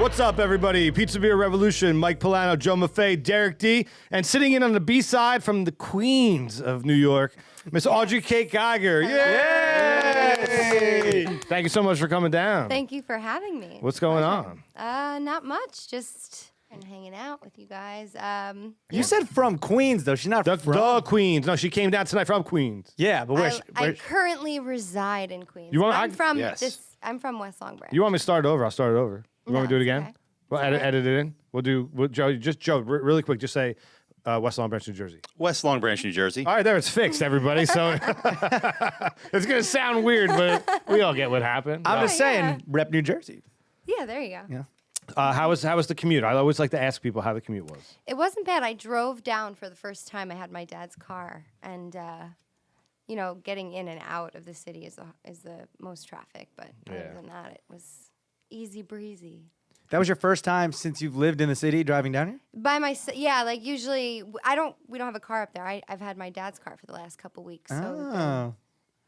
What's up, everybody? Pizza Beer Revolution, Mike Polano, Joe Maffei, Derek D, and sitting in on the B-side from the Queens of New York, Miss Audrey Kate Geiger. Yay! Thank you so much for coming down. Thank you for having me. What's going on? Not much. Just hanging out with you guys. You said from Queens, though. She's not from The Queens. No, she came down tonight from Queens. Yeah, but where? I currently reside in Queens. You want- I'm from Yes. I'm from West Long Branch. You want me to start it over? I'll start it over. You want me to do it it's again? okay. Well, edit it in. Joe, really quick, just say West Long Branch, New Jersey. West Long Branch, New Jersey. All right, there, it's fixed, everybody. So it's going to sound weird, but we all get what happened. I'm just saying, yeah. rep New Jersey. Yeah, there you go. Yeah. How was the commute? I always like to ask people how the commute was. It wasn't bad. I drove down for the first time. I had my dad's car, and getting in and out of the city is the most traffic. But other than that, it was easy breezy. That was your first time since you've lived in the city driving down here? By myself, yeah. Like usually, we don't have a car up there. I've had my dad's car for the last couple weeks, so we've been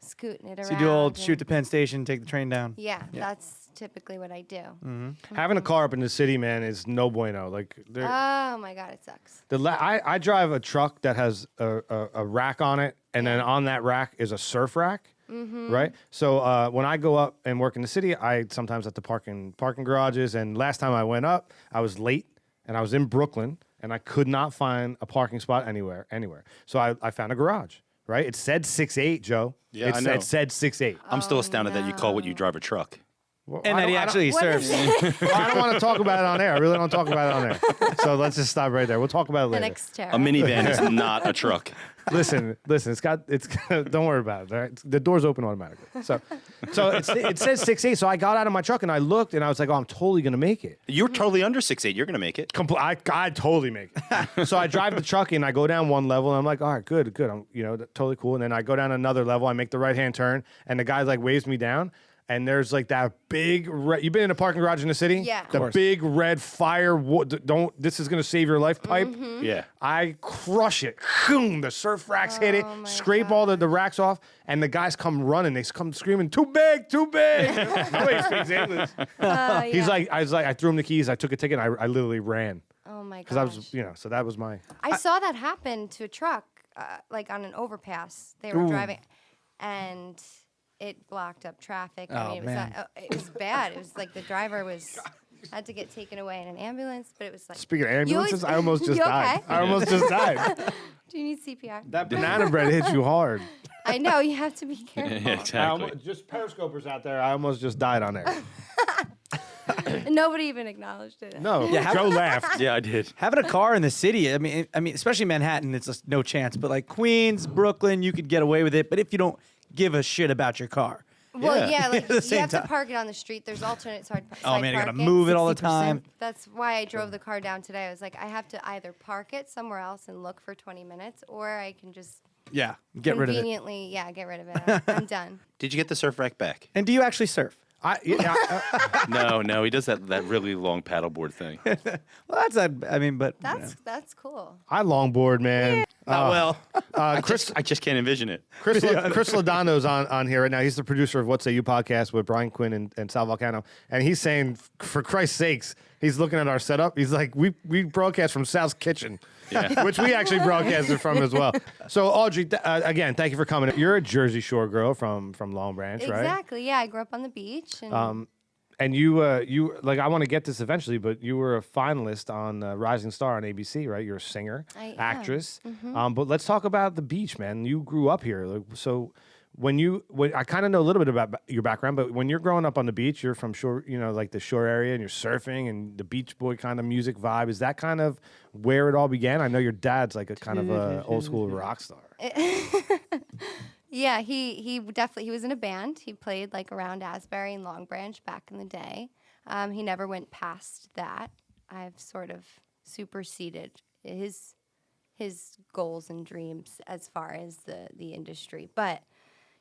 scooting it around. So you do old and- shoot to Penn Station, take the train down. Yeah, that's typically what I do. Having a car up in the city, man, is no bueno. Like, Oh my God, it sucks. I drive a truck that has a rack on it, and then on that rack is a surf rack. Right. So when I go up and work in the city, I sometimes have to park in parking garages. And last time I went up, I was late, and I was in Brooklyn, and I could not find a parking spot anywhere. So I found a garage. Right. It said 6'8", Joe. Yeah, I know. It said 6'8". I'm still astounded that you call what you drive a truck. Well, And that he actually What serves. is Well, I don't want to talk about it on air. I really don't talk about it on air. So let's just stop right there. We'll talk about it An later. Xterra. A minivan is not a truck. Listen. It's don't worry about it. All right? The door's open automatically. So it says 6'8". So I got out of my truck and I looked and I was like, oh, I'm totally gonna make it. You're totally under 6'8". You're going to make it. I totally make it. So I drive the truck and I go down one level and I'm like, all right, good. I'm totally cool. And then I go down another level. I make the right hand turn and the guy like waves me down. And there's like that big red. You've been in a parking garage in the city? Yeah. Of The course. big red fire. This is gonna save your life pipe. Yeah. I crush it. Boom, the surf racks hit it. my Scrape all the racks off, and the guys come running. They come screaming, "Too big, too big!" Nobody speaks English. He's yeah. I threw him the keys. I took a ticket. And I literally ran Oh my because gosh. I was, so that was my. I saw that happen to a truck, like on an overpass. They were driving, and it blocked up traffic. I Oh, mean, it was man. it was bad. It was like the driver had to get taken away in an ambulance, but it was like. Speaking of You always- ambulances, I almost just You died. okay? I almost just died. Do you need CPR? That banana bread hits you hard. I know you have to be careful. Just periscopers out there. I almost just died on there. Nobody even acknowledged it. No, Yeah, Joe laughed. Yeah, I did. Having a car in the city, I mean, especially Manhattan, it's just no chance. But like Queens, Brooklyn, you could get away with it. But if you don't give a shit about your car, Well, yeah, like At the you same have time. to park it on the street. There's alternate side Oh, man, you gotta parking, move it all the 60%. time. That's why I drove the car down today. I was like, I have to either park it somewhere else and look for 20 minutes, or I can just yeah, get rid of it. conveniently, get rid of it. I'm done. Did you get the surf rack back? And do you actually surf? No, he does that really long paddleboard thing. Well, That's cool. I longboard, man. well. Chris I just can't envision it. Chris Lodano's on here right now. He's the producer of What Say You podcast with Brian Quinn and Sal Volcano. And he's saying, for Christ's sakes, he's looking at our setup. He's like, we broadcast from Sal's kitchen, Yeah. which we actually broadcasted from as well. So, Audrey, again, thank you for coming. You're a Jersey Shore girl from Long Branch, right? Exactly. Yeah, I grew up on the beach. And And you like, I want to get this eventually, but you were a finalist on Rising Star on ABC, right? You're a singer, I am. actress. But let's talk about the beach, man. You grew up here. Like, so when I kind of know a little bit about your background, but when you're growing up on the beach, you're from shore, like the shore area, and you're surfing and the Beach Boy kind of music vibe. Is that kind of where it all began? I know your dad's like a kind of a old school rock star. yeah, he was in a band. He played like around Asbury and Long Branch back in the day. He never went past that. I've sort of superseded his goals and dreams as far as the industry. But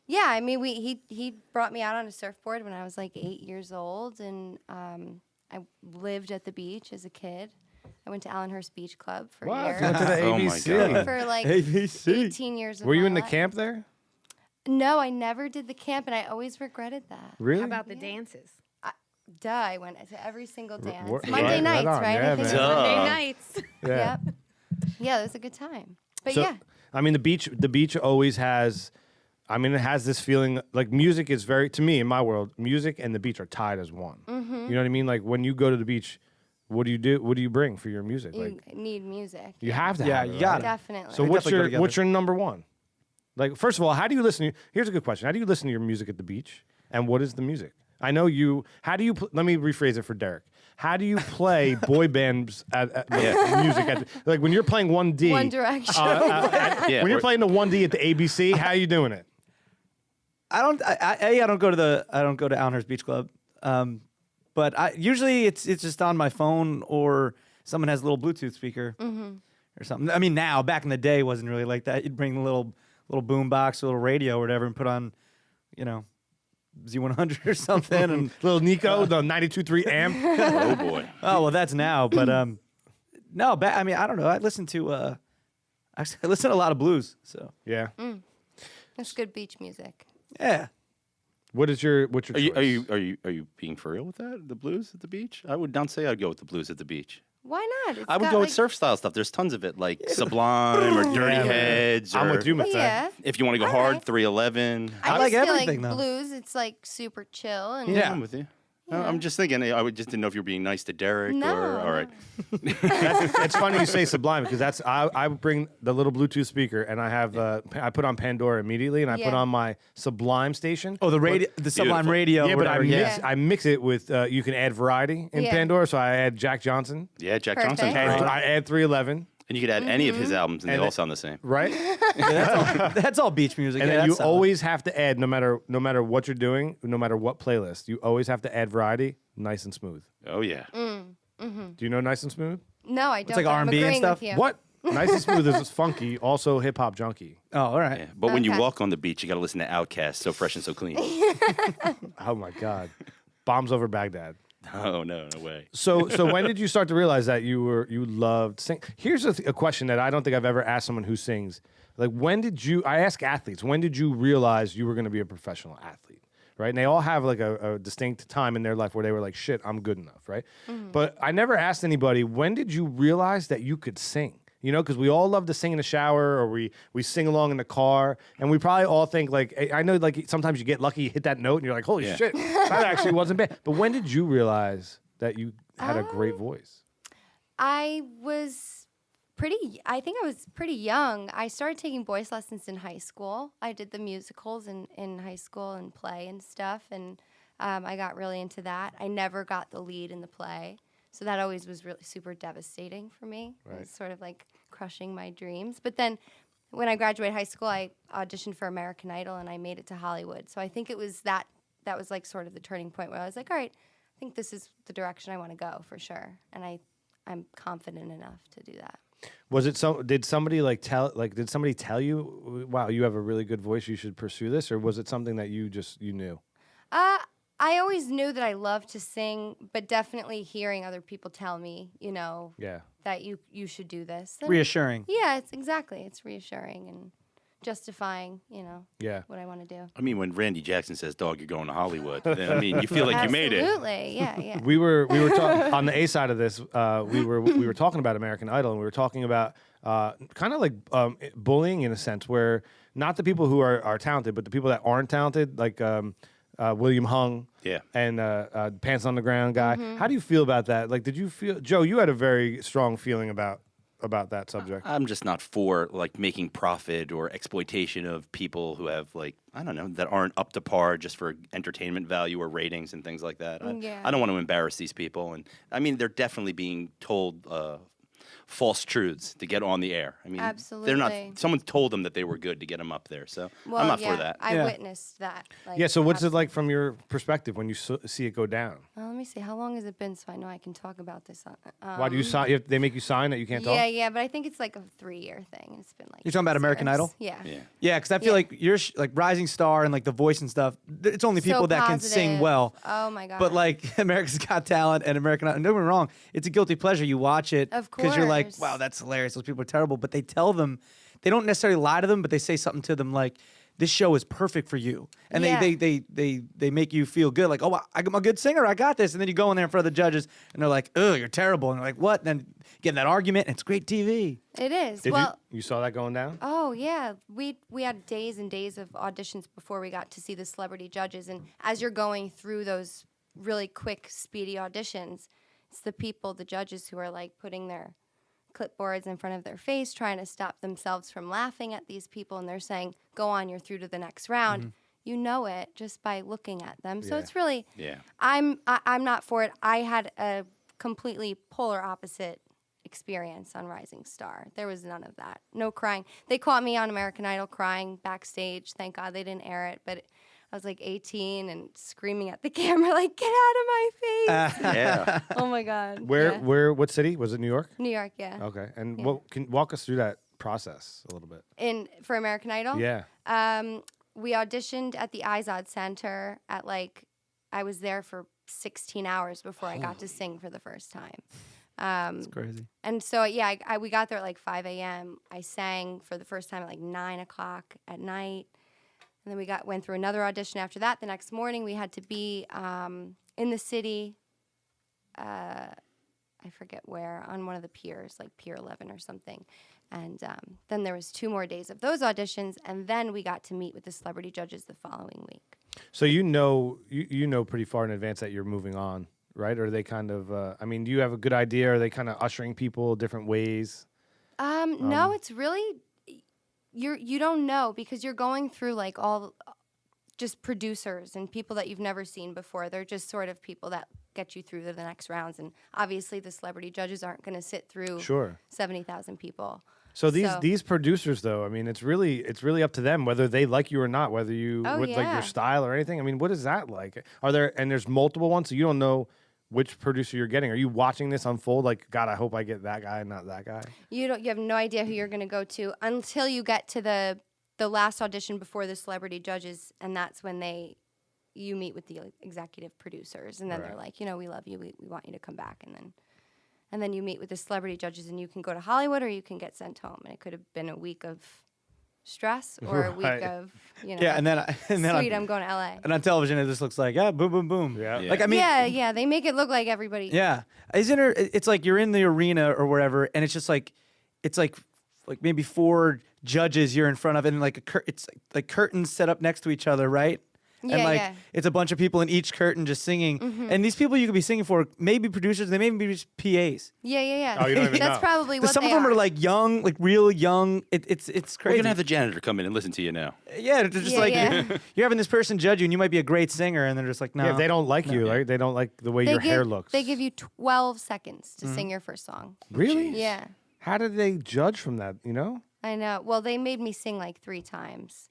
yeah, I mean, he brought me out on a surfboard when I was like 8 years old, and I lived at the beach as a kid. I went to Allenhurst Beach Club for a year. Went to the Oh my ABC. God. For like ABC. 18 years of Were you my in the life. camp there? No, I never did the camp, and I always regretted that. Really? How about the dances? Duh, I went to every single dance. right, Monday right nights, on, right? yeah, I think man. it was Monday Duh. nights. Yeah. Yep. Yeah, it was a good time. But So, yeah. I mean, the beach always has. I mean, it has this feeling like music is very, to me in my world, music and the beach are tied as one. Mm-hmm. You know what I mean? Like when you go to the beach, what do you do? What do you bring for your music? You Like need music. you have to. Yeah, have it, you got right? it. Definitely. So They what's definitely go what's together. your number one? Like first of all, how do you listen? Here's a good question. How do you listen to your music at the beach? And what is the music? I know you. How do you? Let me rephrase it for Derek. How do you play boy bands at music? Like when you're playing 1D. One Direction. Yeah, When you're or- playing the 1D at the ABC, how are you doing it? I don't go to Allenhurst Beach Club. But usually it's just on my phone or someone has a little Bluetooth speaker or something. I mean, now back in the day it wasn't really like that. You'd bring the little boom box or little radio or whatever and put on, Z100 or something. And Little Nico, the 92.3 amp. Oh boy. oh well, that's now. But no, I mean I don't know. I listen to a lot of blues. So Yeah. That's good beach music. yeah. What's your Are choice? you being for real with that? The blues at the beach? I would not say I'd go with the blues at the beach. Why not? It's I would got, go like, with surf style stuff. There's tons of it, like Sublime or Dirty Yeah, man. Heads. I'm or with you, Matthias. Yeah. If you want to go All hard, right. 311. I I like just feel everything, like though. blues, it's like super chill and Yeah. I'm with you. I'm just thinking. I would just didn't know if you're being nice to Derek No, or all right. It's funny you say Sublime because I bring the little Bluetooth speaker and I have I put on Pandora immediately and I put Yeah. on my Sublime station. Oh, the radio, the Sublime Beautiful. radio. Yeah, or but I whatever, mix I mix it with you can add variety in Yeah. Pandora, so I add Jack Johnson. Yeah, Jack Perfect. Johnson's And great. I add 311, And you could add any of his albums, and they And all it- sound the same. right? That's all beach music. And yeah, then you that's solid. always have to add no matter what you're doing, no matter what playlist, you always have to add variety, nice and smooth. Oh yeah. Mm. Do you know nice and smooth? No, I don't. like but I'm R&B and agreeing stuff? with you. What? Nice and smooth is funky, also hip hop junkie. Oh, all right. Yeah. But when you Okay. walk on the beach, you got to listen to Outkast, So Fresh and So Clean. Oh my God. Bombs over Baghdad. Oh no way. So when did you start to realize that you loved sing? Here's a question that I don't think I've ever asked someone who sings. Like I ask athletes, when did you realize you were going to be a professional athlete? Right? And they all have like a distinct time in their life where they were like, shit, I'm good enough, right? But I never asked anybody, when did you realize that you could sing? You know, because we all love to sing in the shower or we sing along in the car. And we probably all think like, I know like sometimes you get lucky, you hit that note and you're like, holy Yeah. shit, that actually wasn't bad. But when did you realize that you had a great voice? I think I was pretty young. I started taking voice lessons in high school. I did the musicals in high school and play and stuff. And I got really into that. I never got the lead in the play. So that always was really super devastating for me. It was sort of like crushing my dreams. But then when I graduated high school, I auditioned for American Idol and I made it to Hollywood. So I think it was that was like sort of the turning point where I was like, all right, I think this is the direction I want to go for sure. And I'm confident enough to do that. Was it did somebody tell you, wow, you have a really good voice, you should pursue this? Or was it something that you knew? I always knew that I loved to sing, but definitely hearing other people tell me, Yeah. that you should do this. then- Reassuring. Yeah, it's reassuring and justifying, Yeah. what I want to do. I mean, when Randy Jackson says, "Dog, you're going to Hollywood," then, I mean, you feel like you made it. Absolutely, yeah. We were talking on the A side of this. We were talking about American Idol, and we were talking about kind of like bullying in a sense, where not the people who are talented, but the people that aren't talented, like William Hung, Yeah. and Pants on the Ground guy. Mm-hmm. How do you feel about that? Like, did you feel, Joe? You had a very strong feeling about that subject. I'm just not for like making profit or exploitation of people who have like, I don't know, that aren't up to par just for entertainment value or ratings and things like that. Yeah. I don't want to embarrass these people. And I mean, they're definitely being told false truths to get on the air. I mean, they're Absolutely. not, someone told them that they were good to get them up there. So Well, I'm not yeah, for that. I Yeah. witnessed that. Like, Yeah. So what's it like from your perspective when you see it go down? Let me see. How long has it been so I know I can talk about this? Why do you sign? They make you sign that you can't talk. Yeah, but I think it's like a 3-year thing. It's been like You're talking about 6 American years. Idol? Yeah. Yeah. Yeah, because I feel Yeah. like you're like rising star and like the voice and stuff. It's only people So that can sing positive. well. Oh my god. But like America's Got Talent and American Idol, don't get me wrong, it's a guilty pleasure. You watch it Of because you're like, course. wow, that's hilarious. Those people are terrible. But they tell them, they don't necessarily lie to them, but they say something to them like, this show is perfect for you, and Yeah. they make you feel good, like, oh, I'm a good singer, I got this, and then you go in there in front of the judges, and they're like, oh, you're terrible, and they're like, what? And then get in that argument, and it's great TV. It is. Did well, you saw that going down? oh yeah, we had days and days of auditions before we got to see the celebrity judges, and as you're going through those really quick, speedy auditions, it's the judges who are like putting their clipboards in front of their face, trying to stop themselves from laughing at these people, and they're saying, "Go on, you're through to the next round." You know it just by looking at them. So Yeah. it's really, Yeah. I'm not for it. I had a completely polar opposite experience on Rising Star. There was none of that. No crying. They caught me on American Idol crying backstage. Thank God they didn't air it, but I was like 18 and screaming at the camera like, "Get out of my face!" Yeah. Oh my God. Where Yeah. what city was it? New York. New York, yeah. Okay, and Yeah. what can walk us through that process a little bit? For American Idol. Yeah. We auditioned at the Izod Center at I was there for 16 hours before I got to sing for the first time. It's crazy. And so, yeah, we got there at 5 a.m. I sang for the first time at 9 o'clock at night. And then we went through another audition after that. The next morning, we had to be in the city, I forget where, on one of the piers, like Pier 11 or something. And then there was 2 more days of those auditions, and then we got to meet with the celebrity judges the following week. So you know pretty far in advance that you're moving on, right? Or are they kind of? Do you have a good idea? Are they kind of ushering people different ways? No, it's really you don't know because you're going through all just producers and people that you've never seen before. They're just sort of people that get you through to the next rounds, and obviously the celebrity judges aren't going to sit through Sure. 70,000 people. So these producers, though, it's really up to them whether they like you or not, whether you like yeah. your style or anything. What is that like? There's multiple ones, so you don't know which producer you're getting. Are you watching this unfold? Like, God, I hope I get that guy, not that guy. You have no idea who you're going to go to until you get to the last audition before the celebrity judges, and that's when you meet with the executive producers, and then Right. they're like, we love you, we want you to come back, and then you meet with the celebrity judges, and you can go to Hollywood or you can get sent home, and it could have been a week of stress or a week Right. of Yeah, and then sweet, I'm going to LA. and on television it just looks like boom, boom, boom. Yeah. Yeah. Yeah, they make it look like everybody. Yeah. Isn't it? It's like you're in the arena or wherever, and it's just it's like maybe 4 judges you're in front of, and it's like curtains set up next to each other, right? Yeah, And yeah. it's a bunch of people in each curtain just singing, and these people you could be singing for, maybe producers, they may even be just PAs. Yeah. Oh, you don't even That's know. probably what Some they of them are are. young, real young. It's We're crazy. gonna have the janitor come in and listen to you now. Yeah, it's just Yeah. you're having this person judge you, and you might be a great singer, and they're just like, no. Yeah, if they don't like you, right? They don't like the way your hair looks. They give you 12 seconds to sing your first song. Really? Yeah. How did they judge from that? I know. Well, they made me sing 3 times.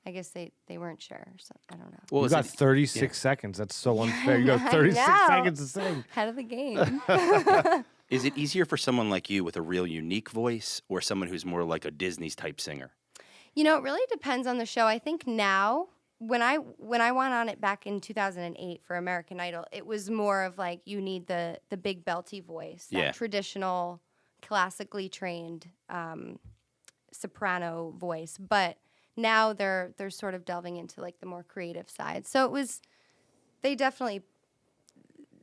I guess they weren't sure. So I don't know. Well, You is got it- 36 seconds. That's so unfair. You got I 36 know. seconds to sing. Head of the game. Is it easier for someone like you with a real unique voice or someone who's more like a Disney's type singer? It really depends on the show. I think now, when I went on it back in 2008 for American Idol, it was more of you need the big belty voice, that Yeah. traditional, classically trained soprano voice. But now they're sort of delving into the more creative side. So they definitely,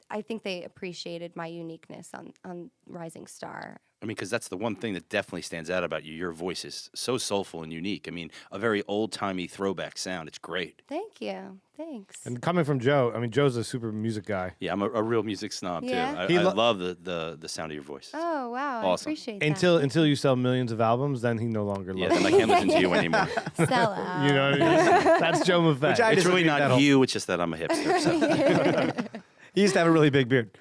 I think they appreciated my uniqueness on Rising Star. Because that's the one thing that definitely stands out about you. Your voice is so soulful and unique. A very old-timey throwback sound. It's great. Thank you. Thanks. And coming from Joe, Joe's a super music guy. Yeah, I'm a real music snob, Yeah? too. He I lo- love the sound of your voice. Oh, wow. I Awesome. appreciate that. Until you sell millions of albums, then he no longer Yeah, loves then you. I can't listen to you anymore. Sell out. You know what I mean? That's Joe Maffei. Which I It's really disagree with that not whole- you, it's just that I'm a hipster. So. He used to have a really big beard.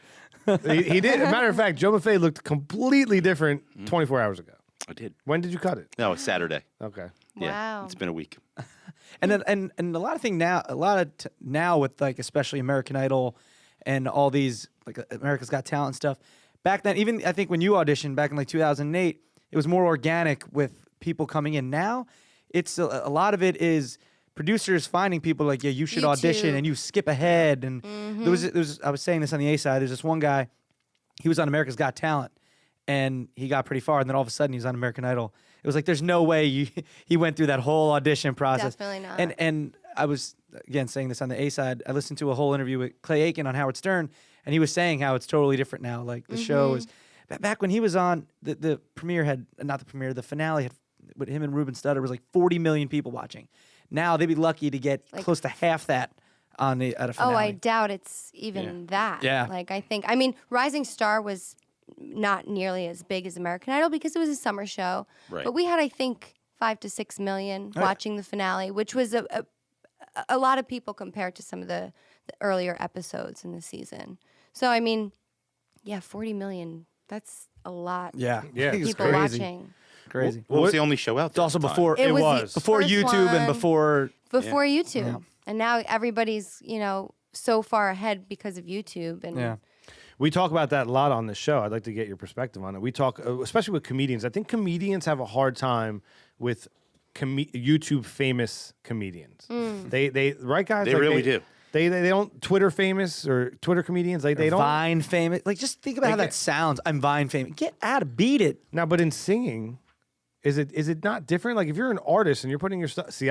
he did. As a matter of fact, Joe Maffei looked completely different 24 hours ago. I did. When did you cut it? No, it's Saturday. Okay. Yeah, Wow. it's been a week. And then and a lot of thing now, now with especially American Idol and all these America's Got Talent and stuff. Back then, even I think when you auditioned back in 2008, it was more organic with people coming in. Now, it's a lot of it is producers finding people you should audition, YouTube. and you skip ahead. And there was I was saying this on the A side. There's this one guy, he was on America's Got Talent, and he got pretty far, and then all of a sudden he's on American Idol. It was like there's no way he went through that whole audition process. Definitely not. And I was again saying this on the A side. I listened to a whole interview with Clay Aiken on Howard Stern, and he was saying how it's totally different now. Like the show is back when he was on the premiere had not the premiere, the finale had with him and Ruben Studdard was like 40 million people watching. Now they'd be lucky to get close to half that at a finale. Oh, I doubt it's even that. Yeah. Like I mean, Rising Star was not nearly as big as American Idol because it was a summer show. Right. But we had, I think, 5 to 6 million watching the finale, which was a lot of people compared to some of the earlier episodes in the season. So I mean, yeah, 40 million. That's a lot. Yeah. It's People crazy. watching. Crazy. What was the only show out It's there? also at the time? before It was was. the before first YouTube and one before YouTube. And now everybody's, so far ahead because of YouTube. And We talk about that a lot on the show. I'd like to get your perspective on it. We talk, especially with comedians. I think comedians have a hard time with YouTube famous comedians. They right guys. They really do. They don't Twitter famous or Twitter comedians. They don't. Vine famous. Like just think about how that sounds. I'm Vine famous. Get out of beat it. Now, but in singing, is it not different? Like if you're an artist and you're putting your stuff. See,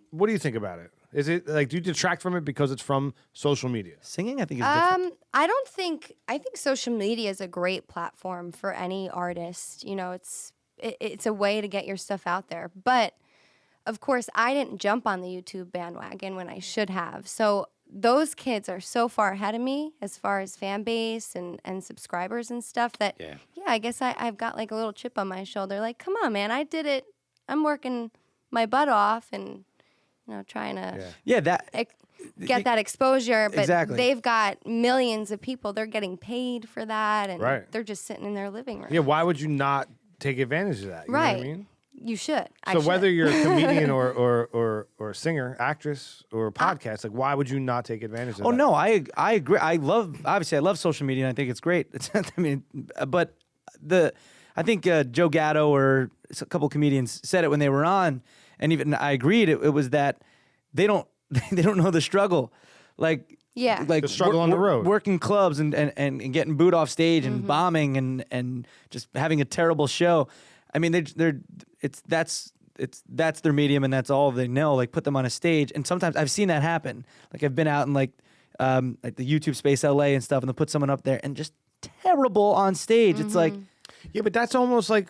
what do you think about it? Is it like do you detract from it because it's from social media? Singing, I think, is different. I think social media is a great platform for any artist. It's a way to get your stuff out there. But of course, I didn't jump on the YouTube bandwagon when I should have. So those kids are so far ahead of me as far as fan base and subscribers and stuff that, I guess I've got like a little chip on my shoulder. Like, come on, man, I did it. I'm working my butt off and, trying to get that exposure. But Exactly. they've got millions of people. They're getting paid for that. And Right. they're just sitting in their living room. Yeah, why would you not take advantage of that? You know what I mean? You should. So whether you're a comedian or a singer, actress, or a podcast, like why would you not take advantage of that? Oh no, I agree. I love social media, and I think it's great. But I think Joe Gatto or a couple comedians said it when they were on, and even I agreed. It was that they don't know the struggle, like the struggle on the road, working clubs and getting booed off stage and bombing and just having a terrible show. I mean, that's their medium and that's all they know. Like put them on a stage, and sometimes I've seen that happen. Like I've been out in like the YouTube space LA and stuff, and they'll put someone up there and just terrible on stage. It's like, yeah, but that's almost like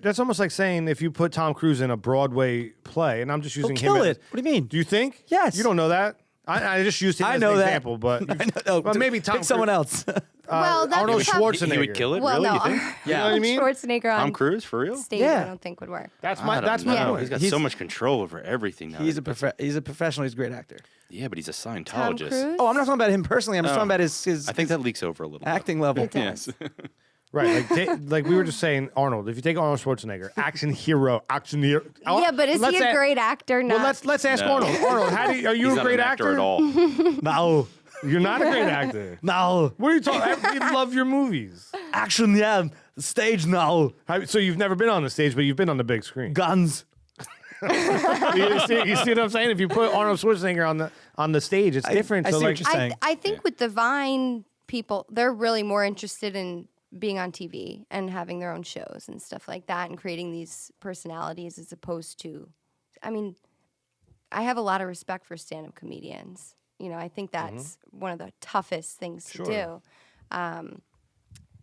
that's almost like saying if you put Tom Cruise in a Broadway play, and I'm just using him. kill as, it. What do you mean? Do you think? Yes. You don't know that. I just used him I as know an that. example, but Well, maybe Tom pick someone Cruise- else. Well, that's Arnold tough. Schwarzenegger. He would kill it? Well, really? no, You think? You know what I mean? Schwarzenegger on Tom Cruise, for real? stage, Yeah. I don't think would work. That's I my don't point. know. He's got He's- so much control over everything now. He's a professional. He's a great actor. Yeah, but he's a Tom Scientologist. Cruise? Oh, I'm not talking about him personally. I'm just talking about his I think that leaks over a little acting level. It does. Yes. Right, like we were just saying, Arnold. If you take Arnold Schwarzenegger, action hero. Yeah, but is he a great actor? Well, Not. let's ask No. Arnold. Arnold, are you He's a not great an actor at all. No, You're not a great actor. no. What are you talking? We love your movies. Action, yeah. Stage, no. So you've never been on the stage, but you've been on the big screen. Guns. you see what I'm saying? If you put Arnold Schwarzenegger on the stage, it's different. I so see like, what you're saying. I think with the Vine people, they're really more interested in being on TV and having their own shows and stuff like that and creating these personalities as opposed to, I mean, I have a lot of respect for stand-up comedians. I think that's one of the toughest things to do.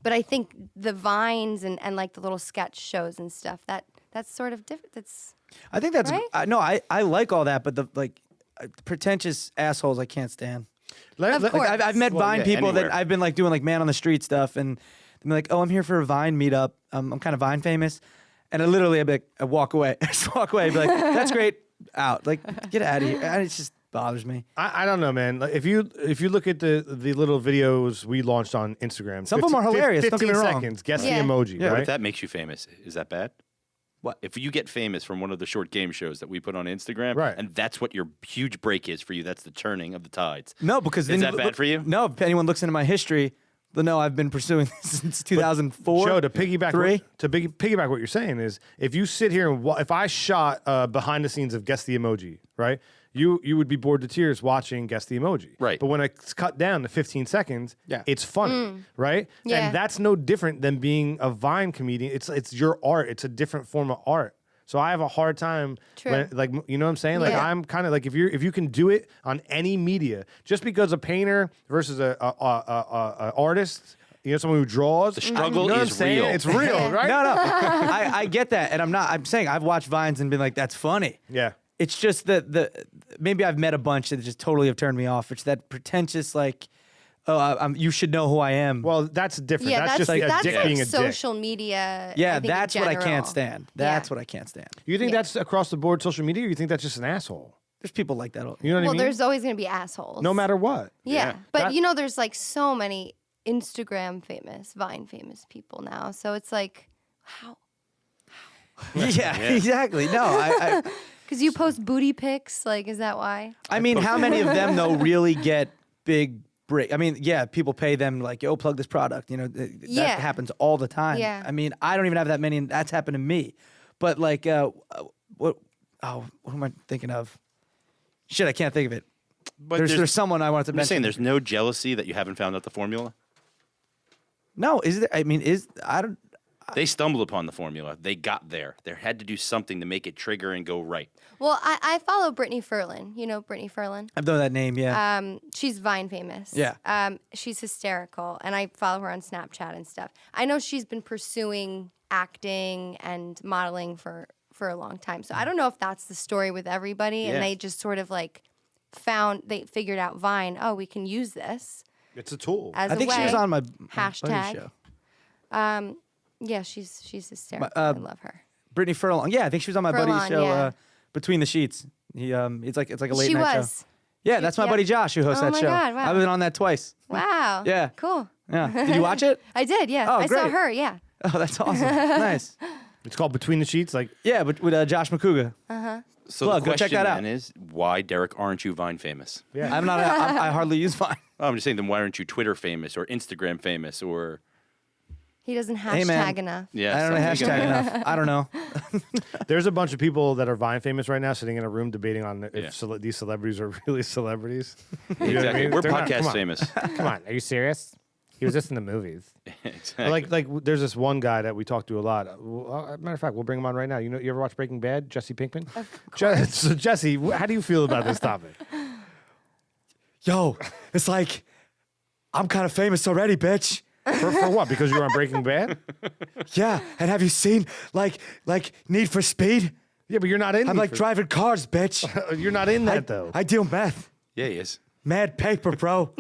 But I think the Vines and like the little sketch shows and stuff, that's sort of different. I think that's Right? I like all that, but the pretentious assholes I can't stand. Of course. I've met Vine people anywhere. that I've been like doing like man on the street stuff, and they're like, "Oh, I'm here for a Vine meetup. I'm kind of Vine famous," and I'd be like, I walk away, just walk away, be like, "That's great, out, like get out of here." And it just bothers me. I don't know, man. Like, if you look at the little videos we launched on Instagram, Some of them are hilarious, don't 15 get me wrong. seconds. Guess Yeah. the emoji, But right? if that makes you famous, is that bad? What? If you get famous from one of the short game shows that we put on Instagram, Right. and that's what your huge break is for you, that's the turning of the tides. No, because Is then that bad for you? No, if anyone looks into my history, No, I've been pursuing this since 2004. Joe, to piggyback, three. Piggyback what you're saying is, if you sit here and if I shot behind the scenes of Guess the Emoji, right? You would be bored to tears watching Guess the Emoji, Right. But when it's cut down to 15 seconds, Yeah. it's funny, right? Yeah. And that's no different than being a Vine comedian. It's your art. It's a different form of art. So I have a hard time, True. like, you know what I'm saying? Like, Yeah. I'm kind of like, if you can do it on any media, just because a painter versus a artist, you know, someone who draws, The struggle you know what I'm is saying? real. It's real, right? No, I get that, and I'm saying I've watched Vines and been like, that's funny. Yeah. It's just that maybe I've met a bunch that just totally have turned me off. It's that pretentious, like, you should know who I am. Well, that's different. Yeah, that's just that's a dick like being a dick. social media. I think, in that's what I can't general. stand. Yeah. That's what I can't stand. You think Yeah. that's across the board social media, or you think that's just an asshole? There's people like that. You know what I Well, mean? there's always going to be assholes. No matter what. Yeah. But That- you know, there's like so many Instagram famous, Vine famous people now. So it's like, how? Yeah, exactly. No, Because you post booty pics. Like, is that why? I mean, how many of them though really get big break? I mean, yeah, people pay them like, yo, plug this product. You know, that Yeah. happens all the time. Yeah. I mean, I don't even have that many, and that's happened to me. But like, what am I thinking of? Shit, I can't think of it. But There's someone I wanted to I'm mention. just saying, there's no jealousy that you haven't found out the formula. No, is there? I mean, I don't. They stumbled upon the formula. They got there. They had to do something to make it trigger and go right. Well, I follow Brittany Ferlin. You know Brittany Ferlin? I know that name. Yeah. She's Vine famous. Yeah. She's hysterical, and I follow her on Snapchat and stuff. I know she's been pursuing acting and modeling for a long time. So I don't know if that's the story with everybody, Yeah. and they just sort of like they figured out Vine. Oh, we can use this It's a tool. as I think a way. she was on my buddy's Hashtag. show. Yeah, she's hysterical. My, I love her. Brittany Furlong. Yeah, I think she was on my buddy's Furlong, show. yeah. Between the Sheets. It's like a late She night show. was. Yeah, that's my yeah. buddy Josh who hosts Oh that my show. God, wow. I've been on that twice. Wow. Yeah. Cool. Yeah. Did you watch it? I did. Yeah. Oh, I saw great. her. Yeah. Oh, that's awesome. Nice. It's called Between the Sheets. Like, Yeah, but with Josh McCouga. So Plug, the go check question that out. then is, why, Derek, aren't you Vine famous? yeah. I'm not. I hardly use Vine. Oh, I'm just saying, then why aren't you Twitter famous or Instagram famous or He doesn't Hey, man. hashtag enough. yeah? I don't know something. hashtag enough. I don't know. There's a bunch of people that are Vine famous right now sitting in a room debating on if Yeah. these celebrities are really celebrities. You know what I Exactly. mean? We're They're not- podcast come on. famous. Come on, are you serious? He was just in the movies. Exactly. Like there's this one guy that we talk to a lot. Matter of fact, we'll bring him on right now. You ever watch Breaking Bad? Jesse Pinkman. So Jesse, how do you feel about this topic? Yo, it's like I'm kind of famous already, bitch. For what? Because you're on Breaking Bad? Yeah, and have you seen like Need for Speed? Yeah, but you're not in. I'm like driving cars, bitch. You're not in that though. I deal meth. Yeah, he is. Mad paper, bro.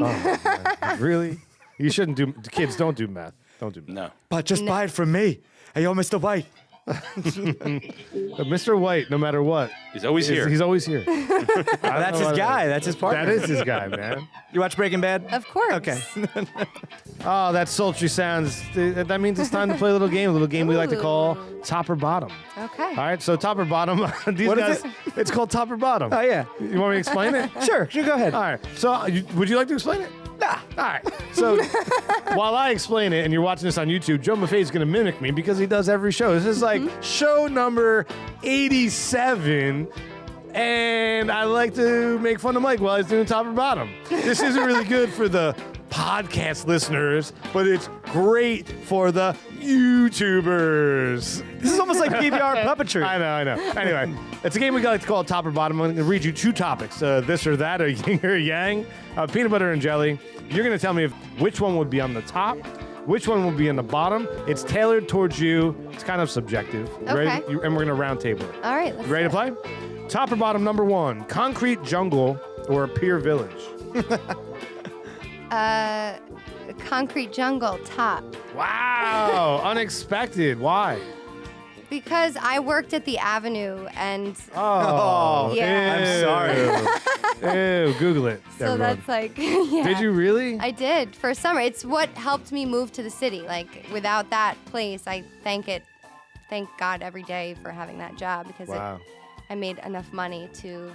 Really? You shouldn't do. Kids don't do meth. Don't do meth. No. But just buy it from me. Hey, yo, Mr. White. Mr. White, no matter what, He's always here. He's always here. That's his guy. That's his partner. That is his guy, man. You watch Breaking Bad? Of course. Okay. Oh, that sultry sounds. That means it's time to play a little game we like to call Top or Bottom. Okay. All right, so Top or Bottom. These What is guys, it's called Top or Bottom. Oh, yeah. You want me to explain it? Sure, go ahead. All right. So, would you like to explain it? Nah. All right. So, while I explain it and you're watching this on YouTube, Joe Maffei is going to mimic me because he does every show. This is like show number 87. And I like to make fun of Mike while he's doing Top or Bottom. This isn't really good for the podcast listeners, but it's great for the YouTubers. This is almost like PBR puppetry. I know. Anyway, it's a game we like to call Top or Bottom. I'm going to read you two topics, this or that, or yin or yang, peanut butter and jelly. You're going to tell me which one would be on the top, which one will be on the bottom. It's tailored towards you. It's kind of subjective. You ready? Okay. And we're going to round table it. All right. Let's You ready to play? Top or bottom, number one, concrete jungle or a pier village? Concrete jungle top. Wow, unexpected. Why? Because I worked at the Avenue, and Oh, Yeah. I'm sorry. Ew, Google it. so everyone. that's like, yeah. Did you really? I did for summer. It's what helped me move to the city. Like without that place, I thank God every day for having that job because Wow. I made enough money to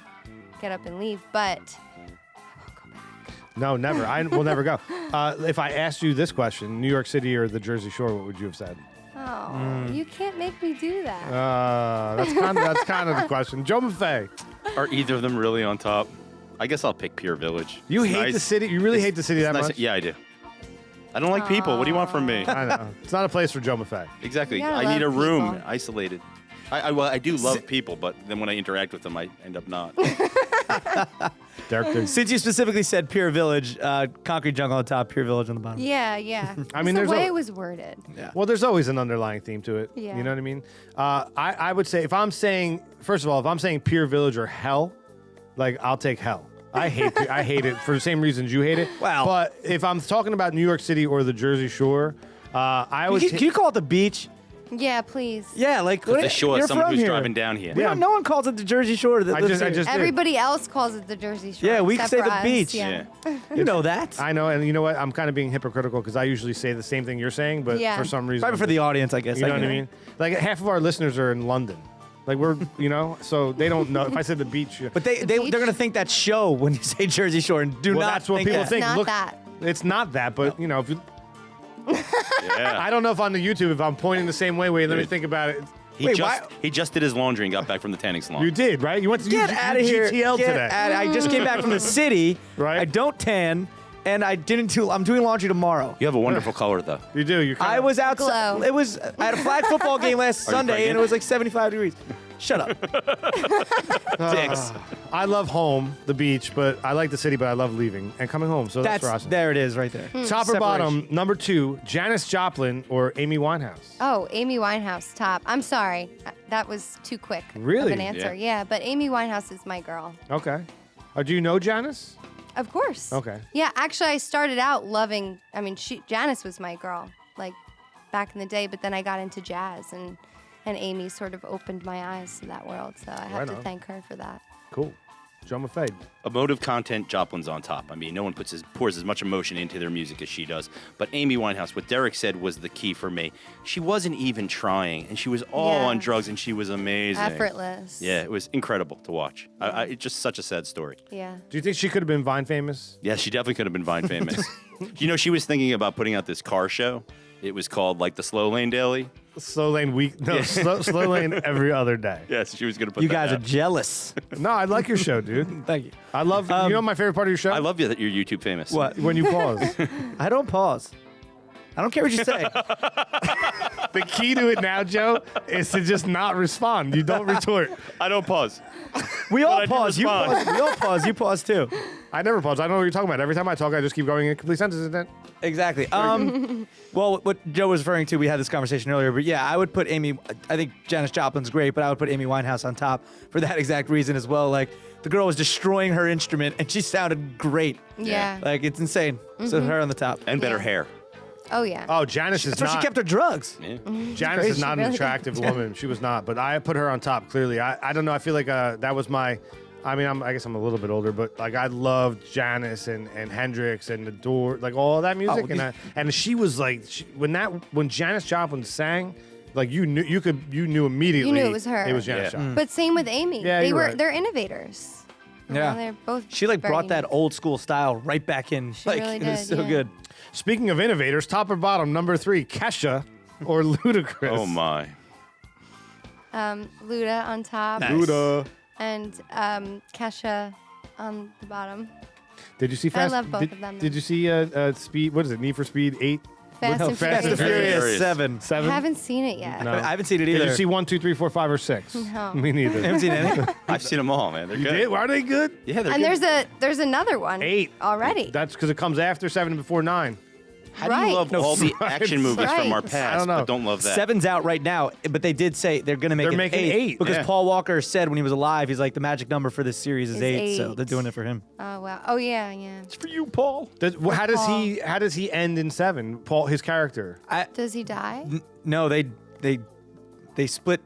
get up and leave. But I won't go back. No, never. I will never go. If I asked you this question, New York City or the Jersey Shore, what would you have said? Oh, you can't make me do that. That's kind of the question. Joe Maffei. Are either of them really on top? I guess I'll pick Pier Village. You It's hate nice. the city? You really hate the city that Nice- much? Yeah, I do. I don't like people. What do you want from me? I know. It's not a place for Joe Maffei. Exactly. You gotta I need a love room, people. isolated. I do love people, but then when I interact with them, I end up not. Derek, Since you specifically said Pier Village, Concrete Jungle on top, Pier Village on the bottom. Yeah, yeah. I mean, It's there's the way a- it was worded. well, there's always an underlying theme to it. Yeah. You know what I mean? I would say if I'm saying, first of all, if I'm saying Pier Village or hell, like I'll take hell. I hate it for the same reasons you hate it. Wow. But if I'm talking about New York City or the Jersey Shore, I would. Can you call it the beach? Yeah, please. Yeah, like The shore you're is someone from who's here. driving down here. We don't- no one calls it the Jersey Shore. I just did. Everybody else calls it the Jersey Shore. Yeah, we except say for the us. beach. Yeah. You know that. I know, and you know what? I'm kind of being hypocritical because I usually say the same thing you're saying, but Yeah. for some reason, Probably for the audience, I guess. you know what I mean? Like half of our listeners are in London. Like we're, so they don't know. If I said the beach, But they're beach? gonna think that's show when you say Jersey Shore, and do well, not. that's what think people that. think. Not Look, that. it's not that, but if you, Yeah. I don't know if on the YouTube if I'm pointing the same way. Wait, let me Dude. think about it. Wait, why- He just did his laundry and got back from the tanning salon. You did, right? You went to Get out of here! GTL Get today. I just came back from the city. Right. I don't tan, and I didn't do. I'm doing laundry tomorrow. You have a wonderful color, though. You do. You. I was outside. Glow. It was. I had a flag football game last Are you Sunday, and pregnant? it was like 75 degrees. Shut up. Dicks. I love home, the beach, but I like the city, but I love leaving and coming home. So that's, where I stand. There it is, right there. Top or Separation. bottom, number 2, Janis Joplin or Amy Winehouse? Oh, Amy Winehouse, top. I'm sorry. That was too quick Really? of an answer. Yeah. Yeah, but Amy Winehouse is my girl. Okay. Do you know Janis? Of course. Okay. Yeah, actually, I started out loving, Janice was my girl, like, back in the day, but then I got into jazz, and Amy sort of opened my eyes to that world, so I have Right to on. thank her for that. Cool. Joe Maffei. Emotive content, Joplin's on top. I mean, no one pours as much emotion into their music as she does. But Amy Winehouse, what Derek said was the key for me. She wasn't even trying, and she was all Yeah. on drugs, and she was amazing. Effortless. Yeah, it was incredible to watch. It's just such a sad story. Yeah. Do you think she could have been Vine famous? Yeah, she definitely could have been Vine famous. She was thinking about putting out this car show. It was called, like, the Slow Lane Daily. Slow lane week. No, slow lane every other day. Yes, she was going to put You that guys are out. jealous. No, I like your show, dude. Thank you. I love. you know my favorite part of your show? I love you that you're YouTube famous. What? when you pause. I don't pause. I don't care what you say. The key to it now, Joe, is to just not respond. You don't retort. I don't pause. We all I do pause. You respond. pause. We all pause. You pause too. I never pause. I don't know what you're talking about. Every time I talk, I just keep going in complete sentences. And then Exactly. Well, what Joe was referring to, we had this conversation earlier, but yeah, I would put Amy. I think Janis Joplin's great, but I would put Amy Winehouse on top for that exact reason as well. Like the girl was destroying her instrument, and she sounded great. Yeah. Like it's insane. So her on the top. And better Yeah. hair. Oh, yeah. oh, Janis is That's why not. she kept her drugs. Yeah. Janice is not She an really attractive woman. She was not, but I put her on top. Clearly, I don't know. I feel like that was my. I mean, I guess I'm a little bit older, but like I loved Janice and Hendrix and the Door, like all that music, and she was like when Janis Joplin sang, like you knew immediately. You knew it was her. It was Janis Yeah. Joplin. But same with Amy. Yeah, you're right. They're innovators. You Yeah. know, they're both She like very brought that innovative. old school style right back in. She like really it was did, so yeah. good. Speaking of innovators, top or bottom, number 3, Kesha or Ludacris? Oh, my. Luda on top. Nice. Luda. And Kesha on the bottom. Did you see Fast? love both did, of them, Did you see Speed? What is it? Need for Speed 8? Fast No, and Fast and Furious. Furious. Furious. 7. 7? I haven't seen it yet. No. I haven't seen it Did either. you see 1, 2, 3, 4, 5, or 6? No. Me neither. Haven't seen any. I've seen them all, man. They're You good. did? Are they good? Yeah, they're And good. there's another one. 8 already. That's because it comes after 7 and before 9. How do Right. you love No, all the right. action movies from our Right. past, I don't know. but don't love that? 7's out right now, but they did say they're going to make They're it making 8 8, because yeah. Paul Walker said when he was alive, he's like the magic number for this series is Is 8, so 8. they're doing it for him. Oh wow. Oh yeah, yeah. It's for you, Paul. How does he end in 7? Paul, his character. Does he die? No, they split.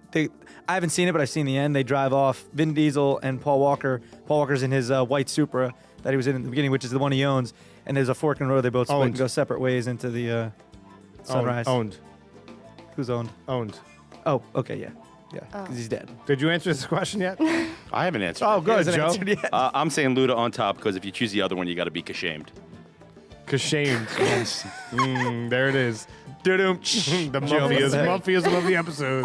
I haven't seen it, but I've seen the end. They drive off. Vin Diesel and Paul Walker. Paul Walker's in his white Supra that he was in the beginning, which is the one he owns. And there's a fork in the road. They both split Owned. and go separate ways into the sunrise. Owned. Who's owned? Owned. Oh, okay, yeah. Yeah, because he's dead. Did you answer this question yet? I haven't answered. Oh, it. good, Hasn't Joe. answered yet. I'm saying Luda on top because if you choose the other one, you got to be ashamed. Kashamed. Yes. There it is. the Joe was there. Muffiism of the episode.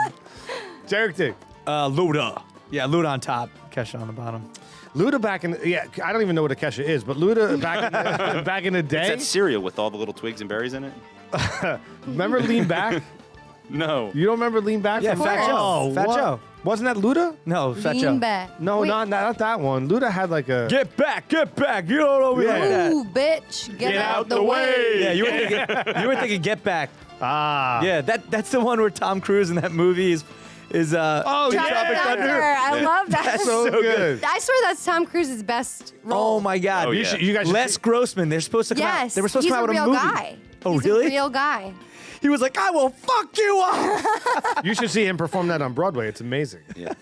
Derek D. Luda. Yeah, Luda on top, Kesha on the bottom. Luda back in I don't even know what a Kesha is, but Luda back in the It's day. that cereal with all the little twigs and berries in it. Remember Lean Back? No. You don't remember Lean Back? Yeah, from- Fat Joe. Oh, Fat what? Joe. Wasn't that Luda? No, Fat Lean Joe. back. No, Wait. not that one. Luda had like a. Get back. You don't know me Yeah. like that. Ooh, bitch, get out the way. Yeah, you were thinking Get Back. Ah. Yeah, that's the one where Tom Cruise in that movie is Oh, in yeah. Tropic Thunder. I love that. So good. I swear that's Tom Cruise's best role. Oh my God! Oh, You, yeah. you guys should Les Grossman. They're supposed to come out. Yes, They were supposed he's to come out with real a movie. guy. Oh, He's really? a real guy. He was like, "I will fuck you up." You should see him perform that on Broadway. It's amazing. Yeah.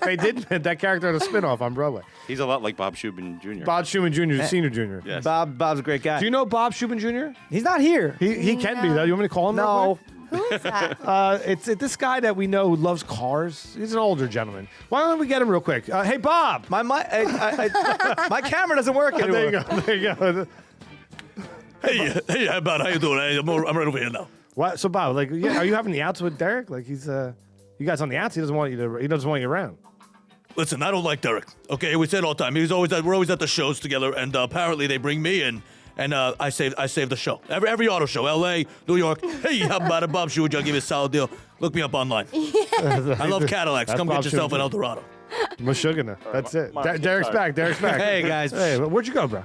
They did that character on a spinoff on Broadway. He's a lot like Bob Shubin Jr. Bob Schumann Jr. is senior junior. Yes. Bob's a great guy. Do you know Bob Schumann Jr.? He's not here. He can be though. You want me to call him? real No. quick? Who is that? It's this guy that we know who loves cars. He's an older gentleman. Why don't we get him real quick? Hey, Bob. My my camera doesn't work anymore. There you go. There you go. Hey, Bud, how you doing? Hey, I'm right over here now. What? So, Bob, like, yeah, are you having the outs with Derek? Like, he's you guys on the outs. He doesn't want you to. He doesn't want you around. Listen, I don't like Derek. Okay, we say it all the time. We're always at the shows together, and apparently they bring me in, and I save the show. Every auto show, L.A., New York. Hey, how about it, Bob Stewart? I'll give you a solid deal. Look me up online. I love Cadillacs. That's Come Bob get yourself Stewart. an Eldorado. Meshuggah. That's it. Mark, get Derek's tired. back. Derek's back. Hey, guys. Hey, where'd you go, bro?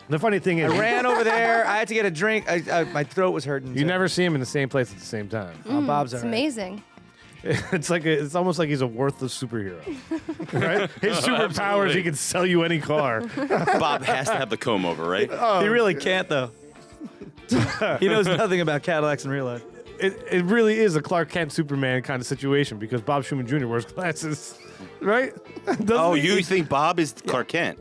The funny thing is, I ran over there. I had to get a drink. My throat was hurting. you never see him in the same place at the same time. Oh, Bob's It's all right. amazing. It's almost like he's a worthless superhero, right? His superpower is he can sell you any car. Bob has to have the comb over, right? He really can't though. He knows nothing about Cadillacs in real life. It really is a Clark Kent Superman kind of situation because Bob Schumann Jr. wears glasses, right? Doesn't Oh, he? you think Bob is Clark Kent?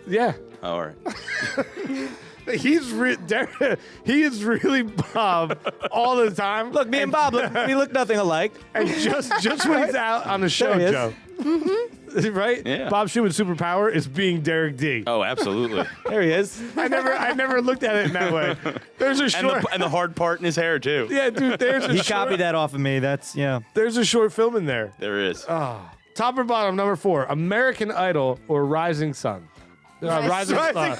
Yeah. Oh, all right. He is really Bob all the time. Look, me and Bob, we look nothing alike. And just when he's out on the show, There he is. Joe. Right? Yeah. Bob Schumann's superpower is being Derek D. Oh, absolutely. There he is. I never looked at it in that way. There's a and, short. the hard part in his hair, too. Yeah, dude. He copied that off of me. That's There's a short film in there. There is. Top or bottom, number 4, American Idol or Rising Sun? Rising Star. By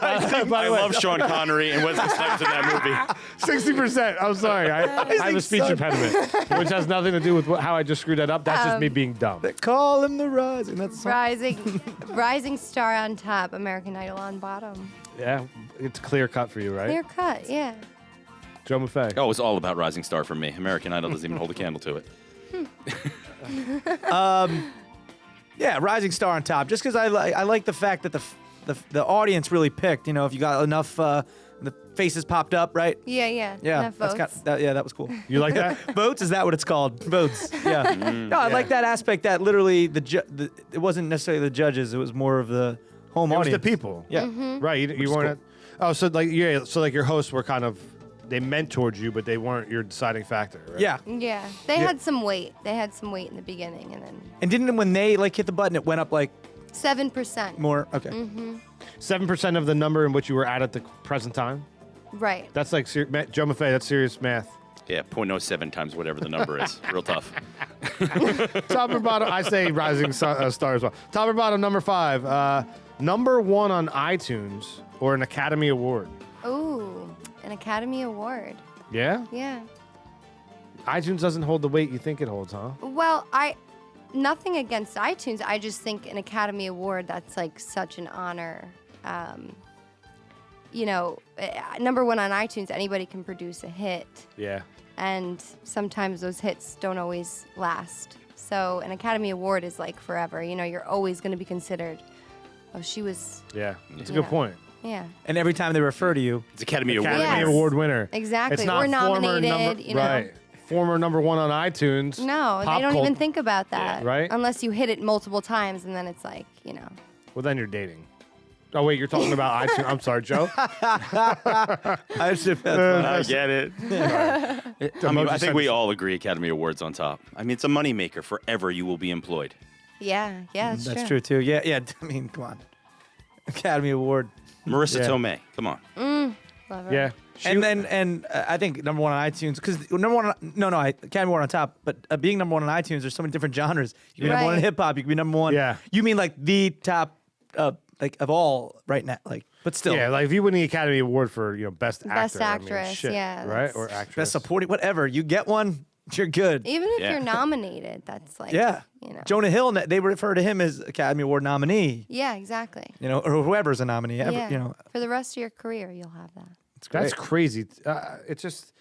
I the way, love Sean Connery and Wesley Snipes in that movie. 60%. I'm sorry. I have a speech impediment, which has nothing to do with how I just screwed that up. That's just me being dumb. Call him the Rising. That's the song. Rising star on top, American Idol on bottom. Yeah, it's clear cut for you, right? Clear cut, yeah. Joe Maffei. Oh, it's all about Rising Star for me. American Idol doesn't even hold a candle to it. Yeah, Rising Star on top. Just because I like the fact that the audience really picked. You know, if you got enough, the faces popped up, right? Yeah. Yeah, Enough votes. that was cool. You like that? Votes, is that what it's called? Votes. Yeah. No, I like that aspect that literally it wasn't necessarily the judges. It was more of the home It was audience. the people. Yeah. Mm-hmm. Right. You weren't. Oh, so like your hosts were kind of they mentored you, but they weren't your deciding factor. Right? Yeah. Yeah. They had some weight. They had some weight in the beginning, and then And didn't when they hit the button, it went up 7%. more? Okay. 7% of the number in which you were at the present time. Right. That's like Joe Maffei. That's serious math. Yeah, 0.07 times whatever the number is. Real tough. Top or bottom? I say Rising Star as well. Top or bottom? Number 5. Number 1 on iTunes or an Academy Award. Ooh, an Academy Award. Yeah. Yeah. iTunes doesn't hold the weight you think it holds, huh? Well, nothing against iTunes. I just think an Academy Award, that's like such an honor. Number 1 on iTunes, anybody can produce a hit. Yeah. And sometimes those hits don't always last. So an Academy Award is like forever. You know, you're always going to be considered, oh, she was, Yeah. It's a good Yeah. point. yeah. And every time they refer to you, It's Academy Award. Academy Yes. Award winner. Exactly. It's not Or former nominated, you know. Right. Former number 1 on iTunes. No, Pop they don't cult- even think about that. right? Unless you hit it multiple times and then it's like, Well, then you're dating. Oh wait, you're talking about iTunes. I'm sorry, Joe. I should. I get it. I think we all agree Academy Awards on top. I mean, it's a moneymaker. Forever you will be employed. Yeah, that's That's true too. Yeah, yeah. I mean, come on. Academy Award. Marissa Yeah. Tomei, come on. Love her. Yeah. And I think number one on iTunes because number one. Academy Award on top. But being number one on iTunes, there's so many different genres. You can be number one in Right. hip hop. You can be number one. Yeah. You mean like the top, like of all right now, like. But still. Yeah, like if you win the Academy Award for best actor, Best I mean, actress, shit, yeah, right, that's- or actress, Best supporting, whatever. You get one, you're good. Even if Yeah. you're nominated, that's like, Yeah. you know. Jonah Hill, they refer to him as Academy Award nominee, Yeah, exactly. or whoever's a nominee. Ever, Yeah. For the rest of your career, you'll have that. it's great. That's crazy. It's just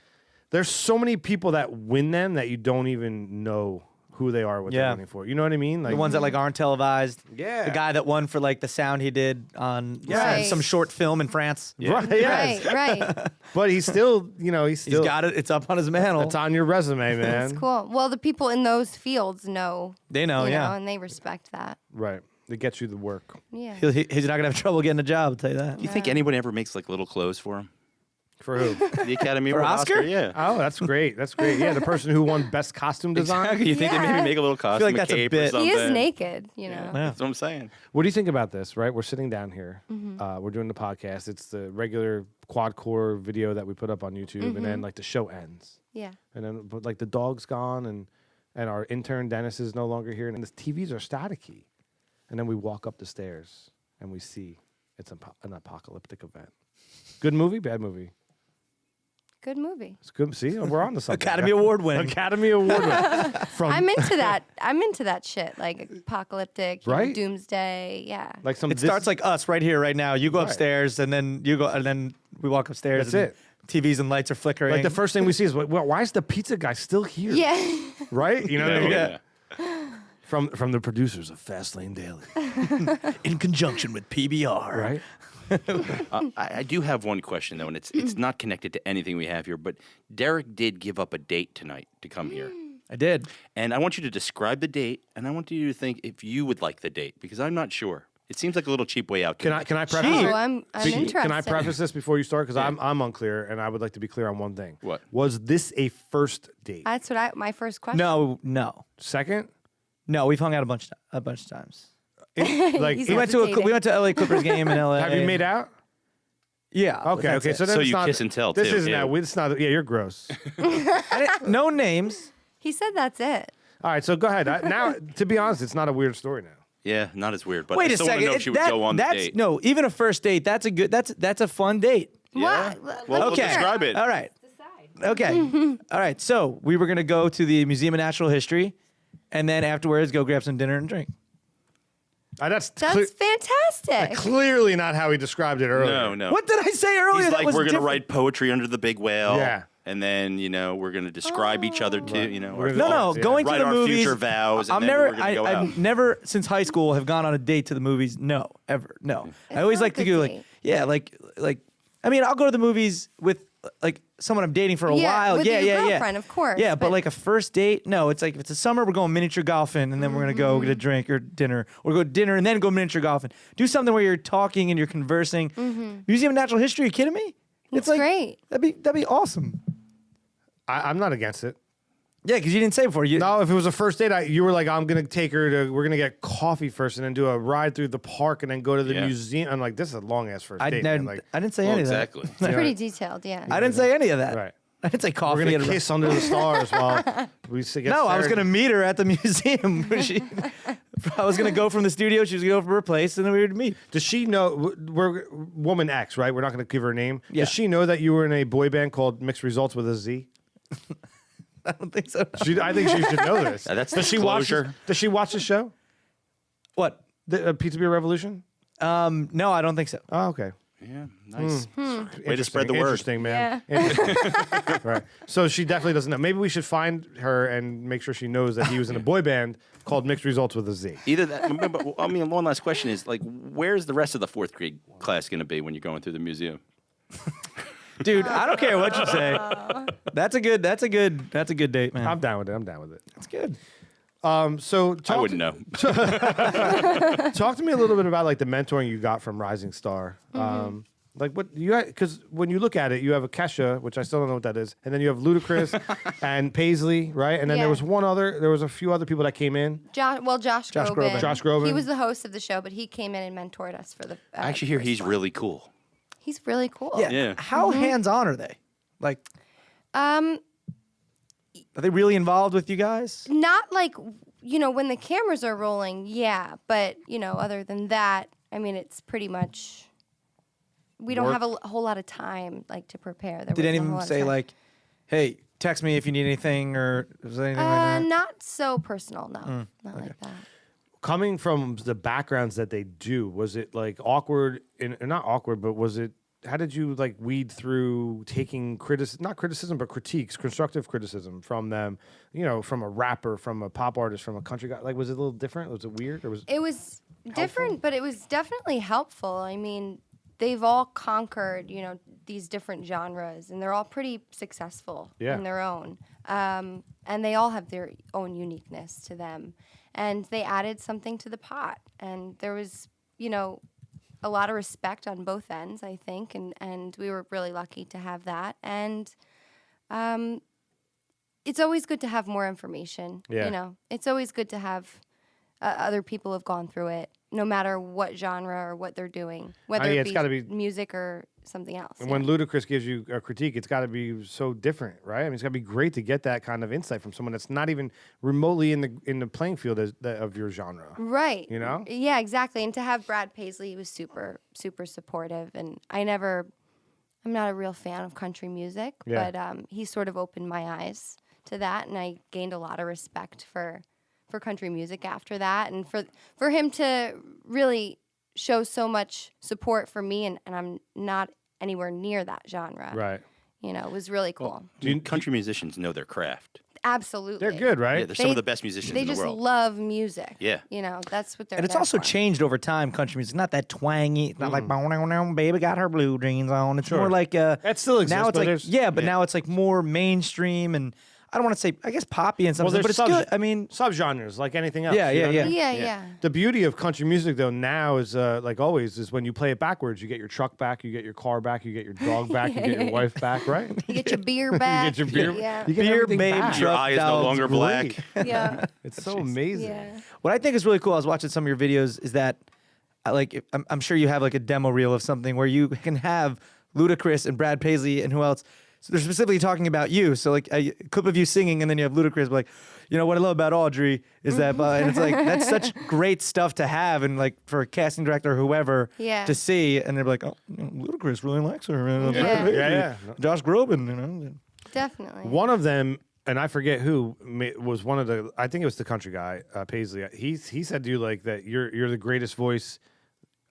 there's so many people that win them that you don't even know who they are, what they're Yeah. winning for. You know what I mean? Like The ones that like aren't televised. Yeah. The guy that won for like the sound he did on Right. some short film in France. right, yes. Right. But he's still, he's He's still got it. It's up on his mantle. It's on your resume, man. That's cool. Well, the people in those fields know, They know, you yeah. know, and they respect that. Right. It gets you the work. Yeah. He's not gonna have trouble getting a job. I'll tell you that. You think anyone ever makes like little clothes for him? For who? The Academy For Award Oscar? Yeah. Oh, that's great. That's great. Yeah, the person who won best costume design. Exactly. You think they Yeah. maybe make a little costume, like that's a cape bit- or something? He is naked, you know. Yeah. That's what I'm saying. What do you think about this, right? We're sitting down here. Mm-hmm. We're doing the podcast. It's the regular quad core video that we put up on YouTube, and Mm-hmm. then like the show ends. Yeah. And then but like the dog's gone and our intern Dennis is no longer here and the TVs are staticky. And then we walk up the stairs and we see it's an apocalyptic event. Good movie, bad movie. Good movie. It's good. See, we're on the subject. Academy Award winning. Academy Award winning. From I'm into that. I'm into that shit, like apocalyptic, you know, Right? doomsday. Yeah. like some. It starts like us right here, right now. You go Right. upstairs, and then you go, and then we walk upstairs. That's and TVs and lights are flickering. like the first thing we see is well, why is the pizza guy still here? Yeah. Right. You know what I mean? Yeah. From the producers of Fastlane Daily. in conjunction with PBR. Right. I do have one question though, and it's not connected to anything we have here. But Derek did give up a date tonight to come here, I did. and I want you to describe the date, and I want you to think if you would like the date because I'm not sure. It seems like a little cheap way out. Can I preface Oh, it? I'm interested. Can I preface this before you start? Because I'm unclear, and I would like to be clear on one thing. What? Was this a first date? That's what my first question. No. Second? No, we've hung out a bunch of times. Like, He's We went to hesitating. we went to LA Clippers game in LA. have you made out? Yeah. Okay, that's okay. it. So then So it's you not, kiss and tell, This too. isn't Ew. that. It's not. Yeah, you're gross. No names. He said that's it. All right, so go ahead. Now, to be honest, it's not a weird story now. Yeah, not as weird. But Wait I a still want to second. know if she would go on the that's date. no, even a first date. That's a good. That's a fun date. Yeah? What? Well, Okay. describe it. All right. Okay. All right. So we were gonna go to the Museum of Natural History, and then afterwards go grab some dinner and drink. That's That's fantastic. clearly not how he described it earlier. No. What did I say earlier? He's that like, was we're going to different? write poetry under the big whale. Yeah. And then, we're going to describe each other too, We're our- gonna- No, Yeah. going to write the our movies. future vows, and I'm then never. we're gonna go out. I've never since high school have gone on a date to the movies. No, ever. No. It's I always not like to a good go like, date. yeah, like. I mean, I'll go to the movies with like someone I'm dating for a Yeah, while. with yeah, your yeah, girlfriend, of course, Yeah, but but- like a first date, no. It's like if it's a summer, we're going miniature golfing, and then we're gonna go get a drink or dinner, or go dinner and then go miniature golfing. Do something where you're talking and you're conversing. Museum of Natural History? Are you kidding me? It's like great. That'd be awesome. I'm not against it. Yeah, because you didn't say before. No, if it was a first date, you were like, I'm gonna take her to. We're gonna get coffee first, and then do a ride through the park, and then go to the Yeah. museum. I'm like, this is a long ass first I date. man. Like, didn't say Well, any of that. exactly. It's pretty detailed, yeah. I didn't say any of that. right. I didn't say We're coffee. gonna at a- kiss under the stars while we get No, I was stared- gonna meet her at the museum. I was gonna go from the studio. She was gonna go from her place, and then we would meet. Does she know? We're woman X, right? We're not gonna give her a name. Yeah. Does she know that you were in a boy band called Mixed Results with a Z? I don't think so. I think she should know this. That's does she watch? disclosure. Does she watch the show? What? The Pizza Beer Revolution? No, I don't think so. Oh, okay. Yeah, nice. Hmm. Way to spread the word. Interesting, man. Interesting. Right. So she definitely doesn't know. Maybe we should find her and make sure she knows that he was in a boy band called Mixed Results with a Z. Either that, but I mean, one last question is like, where's the rest of the fourth grade class going to be when you're going through the museum? Dude, I don't care what you say. That's a good date, man. I'm down with it. I'm down with it. That's good. So I wouldn't know. talk to me a little bit about like the mentoring you got from Rising Star. Like what you got, because when you look at it, you have a Kesha, which I still don't know what that is, and then you have Ludacris and Paisley, right? And then Yeah. there was a few other people that came in. Josh Groban. Josh Groban. He was the host of the show, but he came in and mentored us for the. I actually hear first he's one. really cool. He's really cool. Yeah. How hands-on are they? Like, Um, are they really involved with you guys? not like when the cameras are rolling, yeah, but other than that, I mean, it's pretty much. We don't have a whole lot of time like to prepare. Did any of them say like, "Hey, text me if you need anything," or was there anything like that? Not so personal, no, not like that. Coming from the backgrounds that they do, was it like awkward and not awkward, but was it? How did you like weed through taking not criticism, but critiques, constructive criticism from them? From a rapper, from a pop artist, from a country guy. Like, was it a little different? Was it weird? Or was It was different, but it was definitely helpful. I mean, they've all conquered, these different genres, and they're all pretty successful in their own. And they all have their own uniqueness to them. And they added something to the pot. And there was, a lot of respect on both ends, I think. And we were really lucky to have that. And it's always good to have more information. Yeah. It's always good to have other people have gone through it, no matter what genre or what they're doing, whether it's it gotta be be- music or something else. And when Ludacris gives you a critique, it's got to be so different, right? I mean, it's got to be great to get that kind of insight from someone that's not even remotely in the playing field of your genre. Right. Yeah, exactly. And to have Brad Paisley, he was super, super supportive. And I'm not a real fan of country music, Yeah. but he sort of opened my eyes to that, and I gained a lot of respect for country music after that, and for him to really show so much support for me, and I'm not anywhere near that genre. Right. It was really cool. Country musicians know their craft. Absolutely. They're good, right? Yeah, they're some of the best musicians They in the just world. love music. Yeah. That's what they're And it's there also for. changed over time. Country music, not that twangy. It's not like baby got her blue jeans on. It's Sure. more like That still exists, now it's but like there's- but now it's like more mainstream, and I don't want to say I guess poppy and something, but it's good. I mean, subgenres like anything else. Yeah, you know yeah, what I yeah. mean? Yeah. The beauty of country music, though, now is like always, is when you play it backwards, you get your truck back, you get your car back, you get your dog back, you get your wife back, right? You get your beer back. You get your beer. Yeah. You get Beer, everything babe, back. Your truck eye is no dogs, longer black. Yeah. It's so amazing. Yeah. what I think is really cool, I was watching some of your videos, is that I'm sure you have like a demo reel of something where you can have Ludacris and Brad Paisley and who else. So they're specifically talking about you. So like a clip of you singing, and then you have Ludacris like, what I love about Audrey is that, and it's like that's such great stuff to have, and like for a casting director or whoever Yeah. to see, and they're like, oh, Ludacris really likes her. And Yeah. Brad Paisley, Yeah. Josh Groban, Definitely. One of them, and I forget who, was one of the. I think it was the country guy, Paisley. He said to you like that you're the greatest voice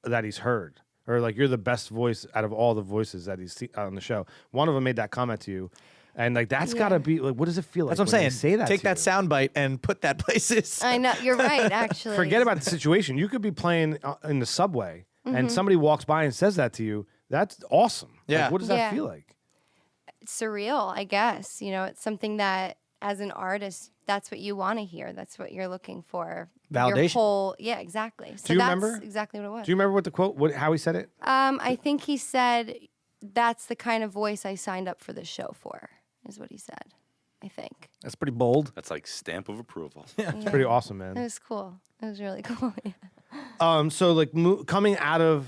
that he's heard, or like you're the best voice out of all the voices that he's on the show. One of them made that comment to you, and like that's got to be like, what does it feel like? That's what I'm when saying. they Say that. Take to that you? sound bite and put that places. I know. You're right, actually. Forget about the situation. You could be playing in the subway, and somebody walks by and says that to you. That's awesome. Yeah. Like, what does that Yeah. feel like? It's surreal, I guess. It's something that, as an artist, that's what you want to hear. That's what you're looking for. Validation. Yeah, exactly. So Do you that's remember? exactly what it was. Do you remember what the quote? How he said it? I think he said, "That's the kind of voice I signed up for the show for," is what he said. I think. That's pretty bold. That's like stamp of approval. It's pretty awesome, It man. was cool. It was really cool. Yeah. So like coming out of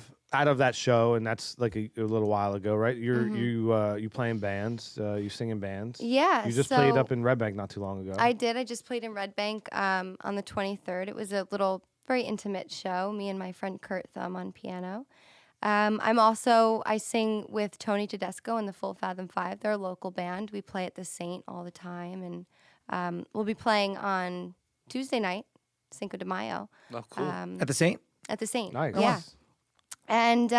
that show, and that's like a little while ago, right? You play in bands, you sing in bands. Yeah, You just played so- up in Red Bank not too long ago. I did. I just played in Red Bank on the 23rd. It was a little, very intimate show. Me and my friend Kurt Thumb on piano. I sing with Tony Tedesco and the Full Fathom Five. They're a local band. We play at the Saint all the time, and we'll be playing on Tuesday night, Cinco de Mayo. Oh, cool. At the Saint? At the Saint. Nice. Yeah. And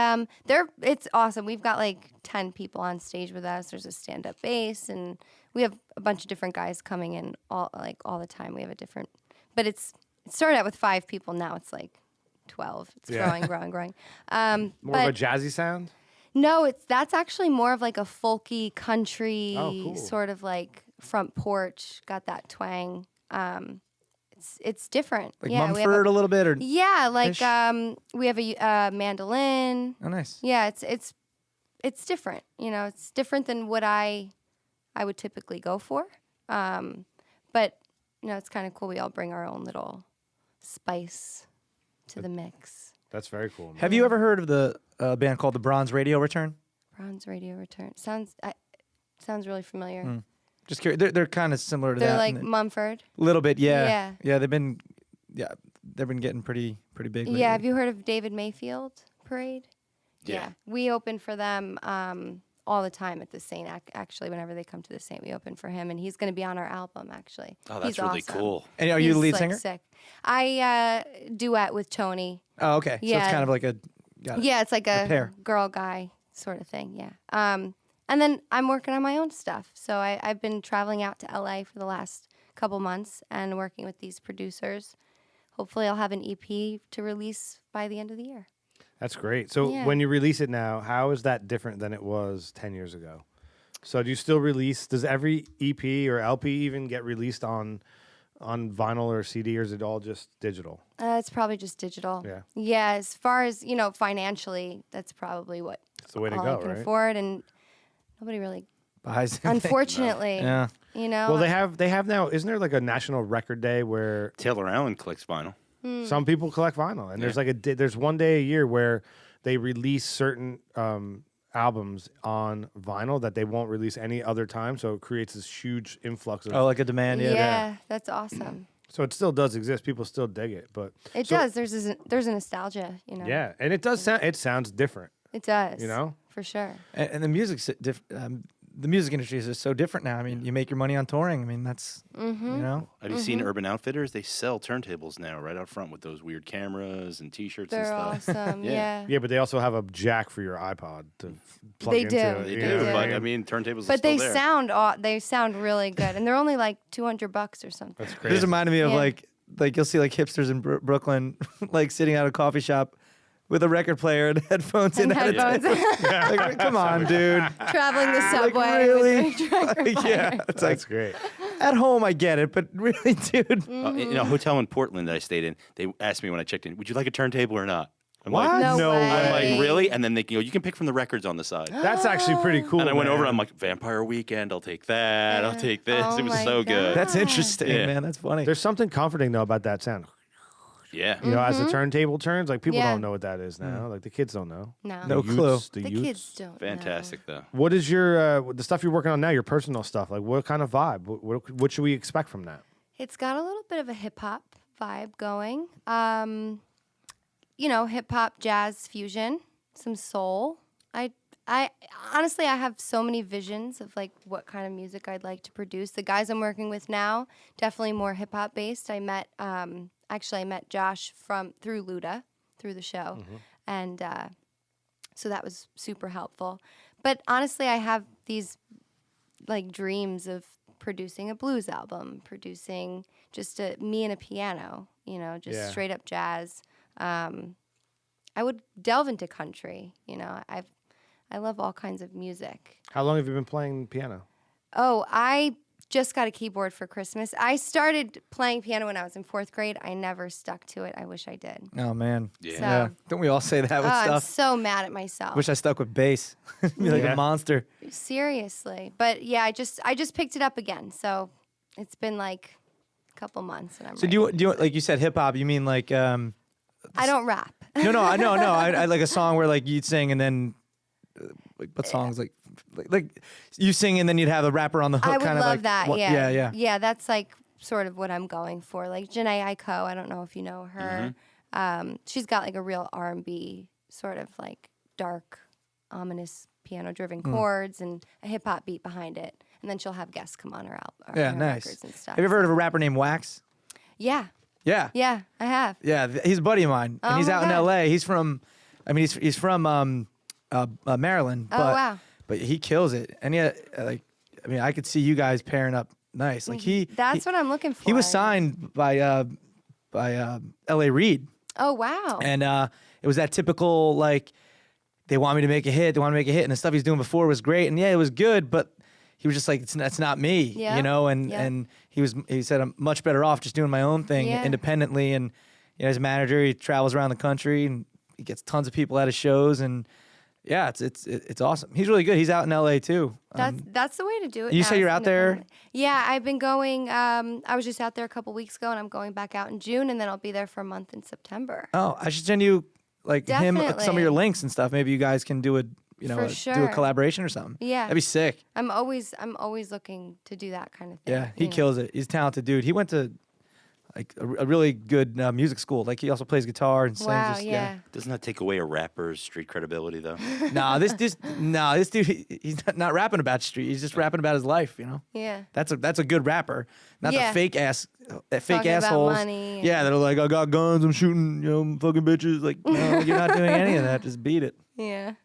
it's awesome. We've got like 10 people on stage with us. There's a stand-up bass, and we have a bunch of different guys coming in all the time. We have but it started out with 5 people. Now it's like 12. It's Yeah. growing. More of a jazzy sound. No, that's actually more of like a folky country Oh, cool. sort of like front porch. Got that twang. it's different. Like yeah, Mumford a little bit, or yeah, like ish? we have a mandolin. oh, nice. Yeah, it's different. It's different than what I would typically go for. But it's kind of cool. We all bring our own little spice to the mix. That's very cool. Man. Have you ever heard of the band called the Bronze Radio Return? Bronze Radio Return sounds really familiar. Just curious. They're kind of similar to They're that. like in Mumford. a little bit, yeah. Yeah. Yeah, they've been getting pretty big. lately. Yeah, have you heard of David Mayfield Parade? Yeah. We open for them all the time at the Saint. Actually, whenever they come to the Saint, we open for him, and he's going to be on our album. Actually, Oh, that's He's really awesome. cool. And are you the He's, lead like, singer? Sick. I duet with Tony. Oh, okay. So Yeah. it's kind of like a. got it. Yeah, it's like a pair. girl guy sort of thing. Yeah. And then I'm working on my own stuff. So I've been traveling out to LA for the last couple months and working with these producers. Hopefully, I'll have an EP to release by the end of the year. That's great. So Yeah. when you release it now, how is that different than it was 10 years ago? So do you still release? Does every EP or LP even get released on vinyl or CD, or is it all just digital? It's probably just digital. Yeah. Yeah. As far as financially, that's probably what It's the way to all go, I can right? afford, and nobody really. Buys anything. Unfortunately, Yeah. Well, they have now. Isn't there like a national record day where Taylor Allen collects vinyl. some people collect vinyl, and there's like there's one day a year where they release certain albums on vinyl that they won't release any other time, so it creates this huge influx of. Oh, like a demand. Yeah. Yeah, that's awesome. So it still does exist. People still dig it, but It so- does. There's a nostalgia. Yeah, and it does sound. It sounds different. It does. For sure. And the music's the music industry is just so different now. I mean, you make your money on touring. I mean, that's Mm-hmm. Have you seen Urban Outfitters? They sell turntables now right out front with those weird cameras and T-shirts They're and stuff. awesome. Yeah. Yeah. Yeah, but they also have a jack for your iPod to plug They into. do. They you do, know what I but mean? I mean, turntables are But still they there. sound really good, and they're only like $200 or something. That's This crazy. reminded me of Yeah. like you'll see like hipsters in Brooklyn like sitting at a coffee shop with a record player and headphones And in. headphones, Like, come on, dude. traveling the subway. really? With their record player. Yeah, it's like That's great. at home I get it, but really, dude. In a hotel in Portland that I stayed in, they asked me when I checked in, "Would you like a turntable or not?" I'm What? like, No way. I'm like, really? And then they can go, "You can pick from the records on the side." That's actually pretty cool. And I went over, man. I'm like, "Vampire Weekend, I'll take that. I'll take this." Oh It was my so good. That's interesting, Yeah. man. That's funny. There's something comforting though about that sound. Yeah. You know, as the turntable turns, like people Yeah. don't know what that is now. Like the kids don't know. No. No The clue. youths- The youths. kids don't. Fantastic though. What is your the stuff you're working on now? Your personal stuff. Like what kind of vibe? What should we expect from that? It's got a little bit of a hip hop vibe going. Hip hop, jazz fusion, some soul. I honestly, I have so many visions of like what kind of music I'd like to produce. The guys I'm working with now, definitely more hip hop based. I met Josh through Luda, through the show, and so that was super helpful. But honestly, I have these like dreams of producing a blues album, producing just me and a piano, just Yeah. straight up jazz. I would delve into country, I love all kinds of music. How long have you been playing piano? Oh, I just got a keyboard for Christmas. I started playing piano when I was in 4th grade. I never stuck to it. I wish I did. Oh man. Yeah. So- Yeah. Don't we all say that with I'm stuff? so mad at myself. Wish I stuck with bass. Be like Yeah. a monster. Seriously. But yeah, I just picked it up again. So it's been like a couple months and I'm So ready. do you like you said hip hop? You mean like I don't rap. no. I like a song where like you'd sing and then like what songs like you sing and then you'd have a rapper on the hook. I would kind of love like, that. what- Yeah. yeah. Yeah, that's like sort of what I'm going for. Like Janae Aiko, I don't know if you know her. She's got like a real R&B sort of like dark, ominous piano-driven chords and a hip hop beat behind it. And then she'll have guests come on her album. Yeah, her nice. records and stuff. Have you ever heard of a rapper named Wax? Yeah. Yeah. Yeah, I have. Yeah, he's a buddy of mine, and Oh he's my out in God. L.A. He's from Maryland. Oh, but, wow. But he kills it, and yeah, like I could see you guys pairing up nice. Like That's what I'm looking for. he was signed by L.A. Reid, Oh, wow. and it was that typical like they want me to make a hit, and the stuff he's doing before was great, and yeah, it was good, but he was just like, that's not me, Yeah. you know, and Yeah. and he said I'm much better off just doing my own thing Yeah. independently, and you know, as a manager, he travels around the country and he gets tons of people at his shows, and yeah, it's awesome. He's really good. He's out in LA too. That's the way to do it. You now, say you're is out there? independently. Yeah, I've been going. I was just out there a couple weeks ago, and I'm going back out in June, and then I'll be there for a month in September. Oh, I should send you like some of Definitely. your links and stuff. Maybe you guys can do For do a sure. collaboration or something. Yeah. That'd be sick. I'm always looking to do that kind of thing. Yeah, he you know. kills it. He's a talented dude. He went to like a really good music school. Like he also plays guitar and sings. Wow, Just- yeah. Doesn't that take away a rapper's street credibility, though? Nah, this dude, he's not rapping about street. He's just rapping about his life. You know. Yeah. That's a good rapper, not Yeah. the fake fake Talking about assholes. money and- Yeah, that are like, I got guns, I'm shooting, fucking bitches. Like, no, you're not doing any of that. Just beat it. Yeah.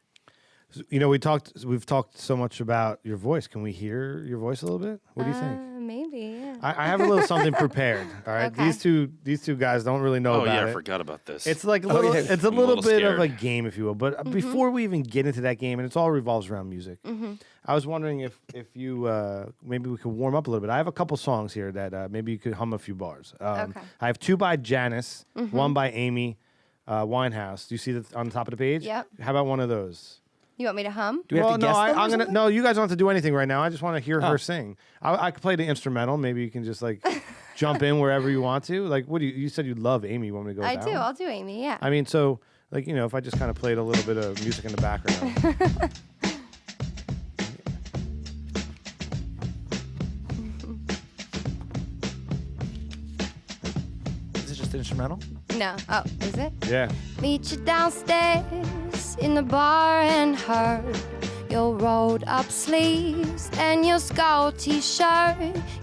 You know, we've talked so much about your voice. Can we hear your voice a little bit? What do you think? Maybe. Yeah. I have a little something prepared. All right, Okay. these two guys don't really know Oh, about yeah, I it. forgot about this. It's like a Oh, little, yeah. it's a I'm a little little bit of a scared. game, if you will. But before we even get into that game, and it's all revolves around music, I was wondering if you maybe we could warm up a little bit. I have a couple songs here that maybe you could hum a few bars. Okay. I have two by Janice, one by Amy Winehouse. Do you see that on the top of the page? Yep. How about one of those? You want me to hum? Do we have to no, guess them or I'm gonna. something? No, you guys don't have to do anything right now. I just want to hear Oh. her sing. I could play the instrumental. Maybe you can just like jump in wherever you want to. Like, what do you said you love Amy? You want me to go? I with do. that one? I'll do Amy. Yeah. I mean, so like if I just kind of played a little bit of music in the background. Is it just instrumental? No. Oh, is it? Yeah. Meet you downstairs in the bar and heard your rolled up sleeves and your skull t-shirt.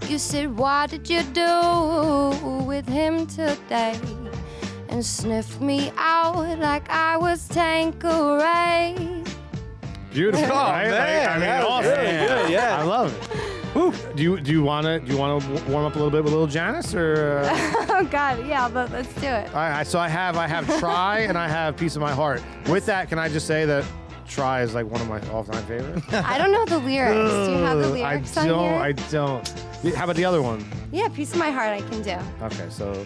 You said, what did you do with him today? And sniffed me out like I was Tanqueray. Beautiful. right? man, I mean, that was awesome. really good, yeah. I love it. Whew. Do you want to warm up a little bit with little Janice or? Oh God, yeah, but let's do it. All right. So I have Try and I have Piece of My Heart. With that, can I just say that Try is like one of my all-time favorites? I don't know the lyrics. Do you have the lyrics on here? I don't. How about the other one? Yeah, Piece of My Heart I can do. Okay, so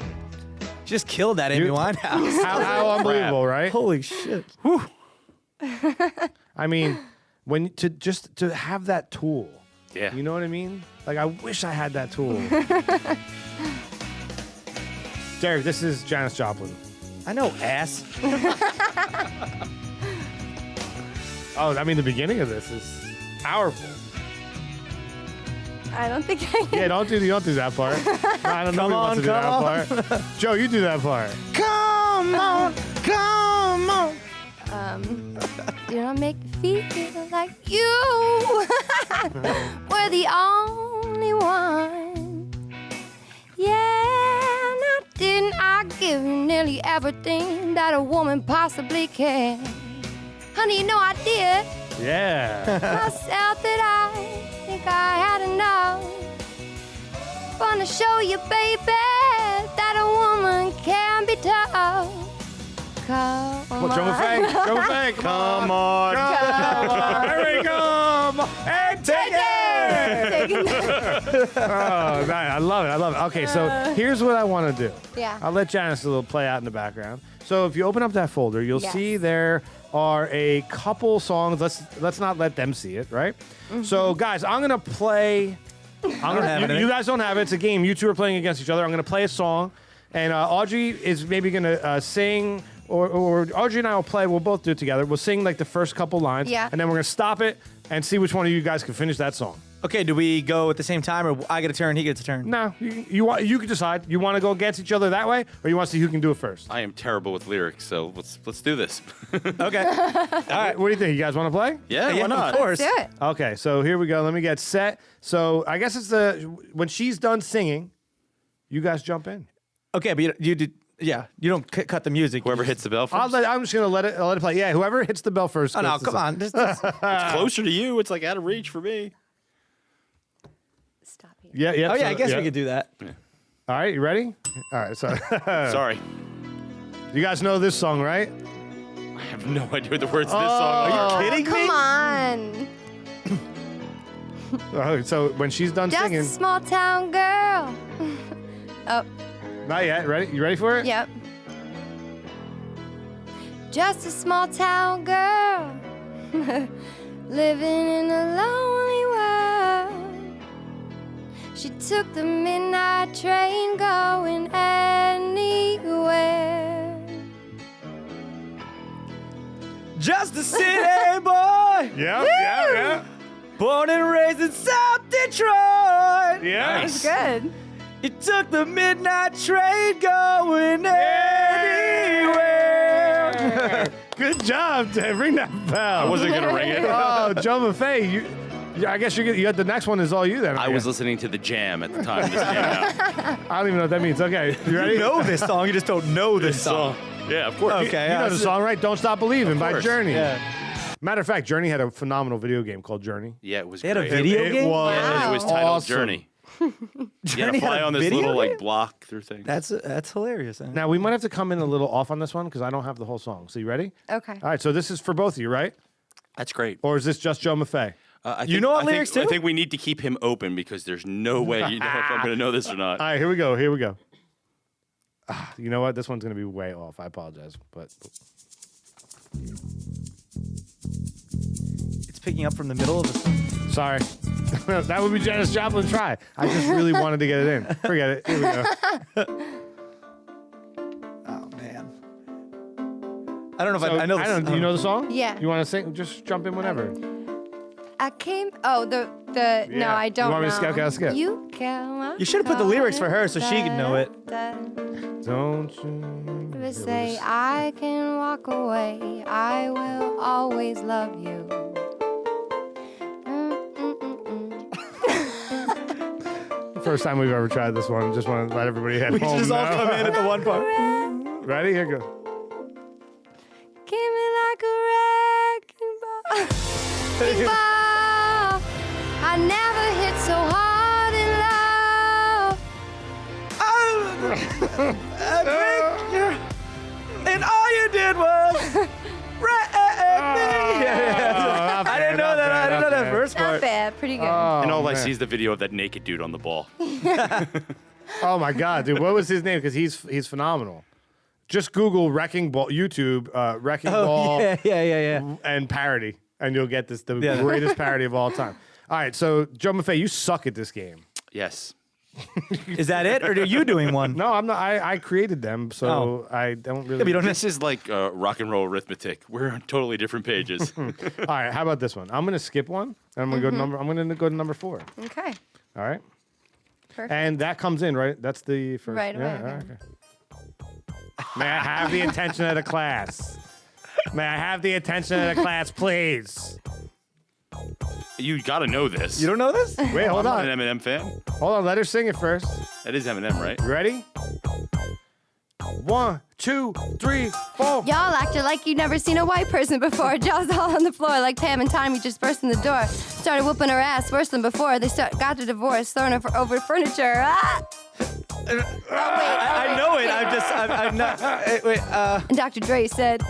Just killed that Amy You- Winehouse. how unbelievable, right? Holy shit. I mean, to have that tool. yeah. You know what I mean? Like, I wish I had that tool. Derek, this is Janis Joplin. I know, ass. Oh, I mean, the beginning of this is powerful. I don't think I can. Yeah, don't do that part. No, I don't know who wants to do come that part. Joe, you do that part. Come on, come on. You don't make me feel like you were the only one. Yeah, now didn't I give you nearly everything that a woman possibly can? Honey, you know I did. Yeah. Myself that I think I had enough. Wanna show you, baby, that a woman can be tough. Come Well, drum effect. Drum effect. Come on. Come on. Here we come. And take it. Oh, man, I love it. I love it. Okay, so here's what I want to do. Yeah. I'll let Janice a little play out in the background. So if you open up that folder, you'll Yes. see there are a couple songs. Let's not let them see it, right? So guys, I'm gonna play. You guys don't have it. It's a game. You two are playing against each other. I'm gonna play a song, and Audrey is maybe gonna sing. Or Audrey and I will play. We'll both do it together. We'll sing like the first couple lines, Yeah. and then we're gonna stop it and see which one of you guys can finish that song. Okay, do we go at the same time, or I get a turn, he gets a turn? No, you can decide. You want to go against each other that way, or you want to see who can do it first. I am terrible with lyrics, so let's do this. Okay. All right, what do you think? You guys want to play? yeah, Yeah, why not? of course. Do it. Okay, so here we go. Let me get set. So I guess it's when she's done singing, you guys jump in. Okay, but you did. Yeah, you don't cut the music. Whoever hits the bell 1st. I'm just gonna let it play. Yeah, whoever hits the bell first. Oh no, gets to come sing. on. It's closer to you. It's like out of reach for me. Stop here. Yeah, yeah. Oh yeah, so- I guess we could do that. All right, you ready? All right, so Sorry. you guys know this song, right? I have no idea what the words of this song are. Kidding Come on. Oh, so when she's done Just singing, a small town girl. Oh, not yet. Ready? You ready for it? yep. Just a small town girl. Living in a lonely world. She took the midnight train going anywhere. Just a city boy, Yeah. born and raised in South Detroit. Yeah. That's good. You took the midnight train going anywhere. Good job, Ted. Ring that bell. I wasn't gonna ring it. Oh, Joe Maffei, I guess you got the next one is all you then. I was listening to the Jam at the time this came out. I don't even know what that means. Okay, you ready? You know this song, you just don't know this song. Yeah, of course. Okay. You know the song, right? Don't Stop Believing by course. Journey. Yeah. Matter of fact, Journey had a phenomenal video game called Journey. Yeah, it was They had a great. video It game? was Yeah, it was Wow. titled awesome. Journey. You Journey had to had fly a on this video little game? like block through thing. That's hilarious. Man. Now, we might have to come in a little off on this one because I don't have the whole song. So you ready? Okay. All right, so this is for both of you, right? That's great. Or is this just Joe Maffei? You know all lyrics I too? think we need to keep him open because there's no way you know if I'm going to know this or not. All right, here we go. You know what? This one's going to be way off. I apologize, but It's picking up from the middle of the song. sorry. That would be Janis Joplin. Try. I just really wanted to get it in. Forget it. Here we go. Oh man. I don't know if I know this. Do you know the song? Yeah. You want to sing? Just jump in whenever. I came. Oh, the. Yeah. No, I don't You want me to know. skip? Okay, I'll skip. You came. You should have put the lyrics for her so she could know it. Don't you? They say I can walk away. I will always love you. First time we've ever tried this one. Just want to let everybody at We home just all know. come in at the one part. Ready? Here you go. Give me like a wrecking ball. Ball. I never hit so hard in love. And all you did was wreck me. I didn't know that. I didn't know that first Not part. bad. Pretty good. And all I man. see is the video of that naked dude on the ball. Oh my God, dude! What was his name? Because he's phenomenal. Just Google Wrecking Ball, YouTube, Wrecking Ball, Yeah. and parody, and you'll get the Yeah. greatest parody of all time. All right, so Joe Maffei, you suck at this game. Yes. Is that it, or are you doing one? No, I'm not. I created them, so I don't really. Yeah, but you don't This is like rock and roll arithmetic. We're on totally different pages. All right, how about this one? I'm gonna skip one, and I'm gonna go to number. I'm gonna go to number 4. Okay. All right, Perfect. and that comes in right. That's the first. Right away, Yeah, okay. all right, okay. May I have the attention of the class? May I have the attention of the class, please? You got to know this. You don't know this? Wait, hold I'm on. not an Eminem fan. Hold on, let her sing it first. That is Eminem, right? You ready? 1, 2, 3, 4. Y'all acted like you never seen a white person before. Jaws all on the floor like Pam and Tommy just burst in the door. Started whooping her ass worse than before. They got the divorce, throwing her over furniture. Ah! I know it. I'm not. Wait. And Dr. Dre said,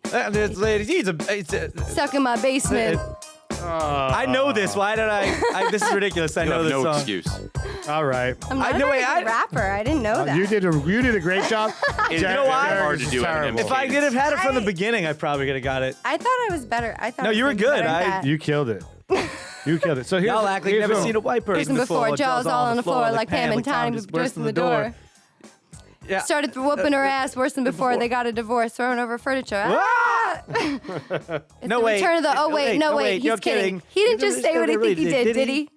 This lady, he's a. stuck in my basement. I know this. Why did I this is ridiculous. I You know have this no song. excuse. All right. I'm not I know a it. very good rapper. I didn't know that. You did a great job. It's Jared- know why? Jared hard to is do terrible. Eminem. If I could have had it from the beginning, I probably could have got it. I thought I was better. I thought No, I was you were gonna be good. better at that. You killed it. You killed it. So here's Y'all act like you've here's never what- seen a white person Person before, Jaws all on the floor like Pam and Tommy just burst in the door. Yeah. Started whooping her ass worse than before. They got a divorce, thrown over furniture. Ah! It's No, the wait. return of the. Oh No, wait, wait, no no, wait. wait, He's you're kidding. kidding. He didn't You just say what I think he did, did he?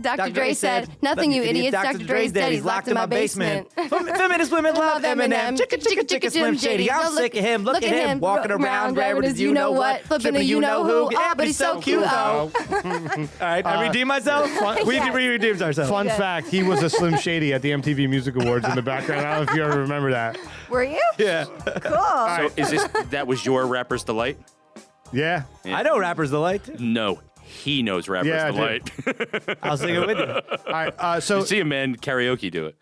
Dr. Dre said, "Nothing, you idiots. Dr. Dre's dead. He's locked in my basement." Feminist women love Eminem. Chicka Slim Shady. I'm sick of him. Look at him walking around grabbing his you know what, flipping a you know who. Oh, but he's so cute. Oh. All right, I redeemed myself. We redeemed ourselves. Fun fact: he was a Slim Shady at the MTV Music Awards in the background. I don't know if you ever remember that. Were you? Yeah. Cool. So is this that was your Rapper's Delight? Yeah. I know rappers delight too. No, he knows Rapper's Yeah, I do. Delight. I'll sing it with you. All right. So You see a man karaoke do it.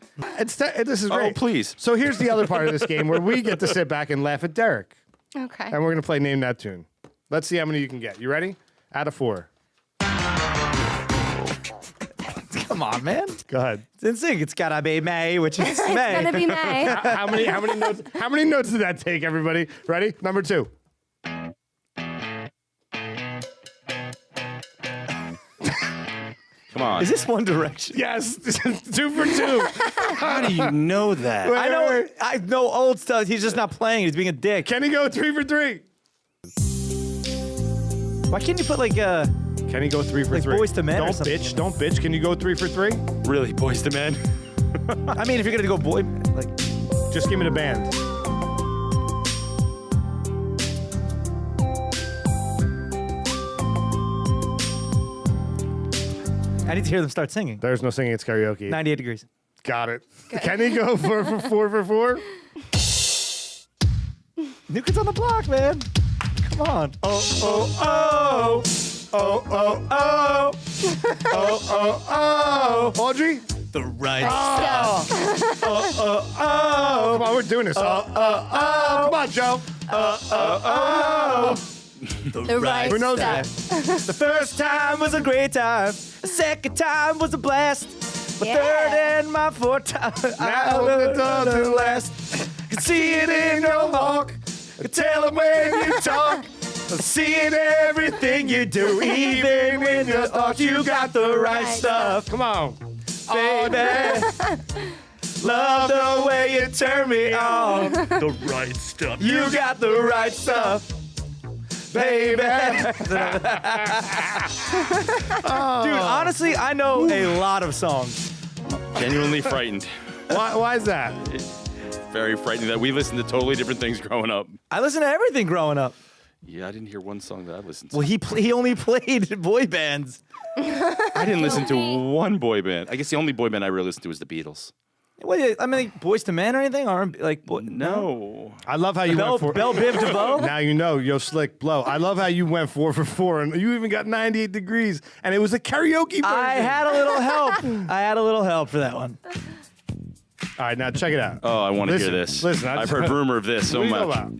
this is great. Oh, please. So here's the other part of this game where we get to sit back and laugh at Derek, Okay. and we're gonna play Name That Tune. Let's see how many you can get. You ready? Out of 4. Come on, man. Go ahead. It's in sync. It's gotta be May, which is It's May. gonna be May. How many notes? How many notes did that take? Everybody, ready? Number 2. Come on. Is this One Direction? Yes, 2 for 2. How do you know that? I know old stuff. He's just not playing. He's being a dick. Can he go 3 for 3? Why can't you put like Can he go 3 for Like 3? Boyz II Men or Don't something. bitch. Don't bitch. Can you go 3 for 3? Really, Boyz II Men? I mean, if you're gonna go boy, like Just give me the band. I need to hear them start singing. There's no singing. It's karaoke. 98 degrees. Got it. Can he go 4 for 4? New Kids on the Block, man. Come on. Oh, oh, oh. Oh, oh, oh. Oh, oh, oh. Audrey? The right Oh, oh, oh. Come on, we're doing this. Oh, oh, oh. Come on, Joe. Oh, oh, oh. The right Who knows stuff. that? The first time was a great time. The second time was a blast. My Yeah. third and my fourth time. Now it doesn't last. Can see it in your walk. Can tell it when you talk. I see it in everything you do. Even when you thought you got the right stuff. Come on. Baby. Love the way you turn me on. the right stuff. You got the right stuff. Baby. Dude, honestly, I know a lot of songs. Genuinely frightened. Why is that? Very frightening that we listened to totally different things growing up. I listened to everything growing up. Yeah, I didn't hear one song that I listened to. Well, he only played boy bands. I didn't listen to one boy band. I guess the only boy band I really listened to was the Beatles. Wait, I mean, like, Boyz II Men or anything? R&B, like, No. I love how you Bell went for Biv DeVoe? Now you know, yo, slick blow. I love how you went 4 for 4, and you even got 98 degrees, and it was a karaoke version. I had a little help. I had a little help for that one. All right, now check it out. Oh, I want to hear Listen, this. listen, I've heard rumor of this so What do you know much. about?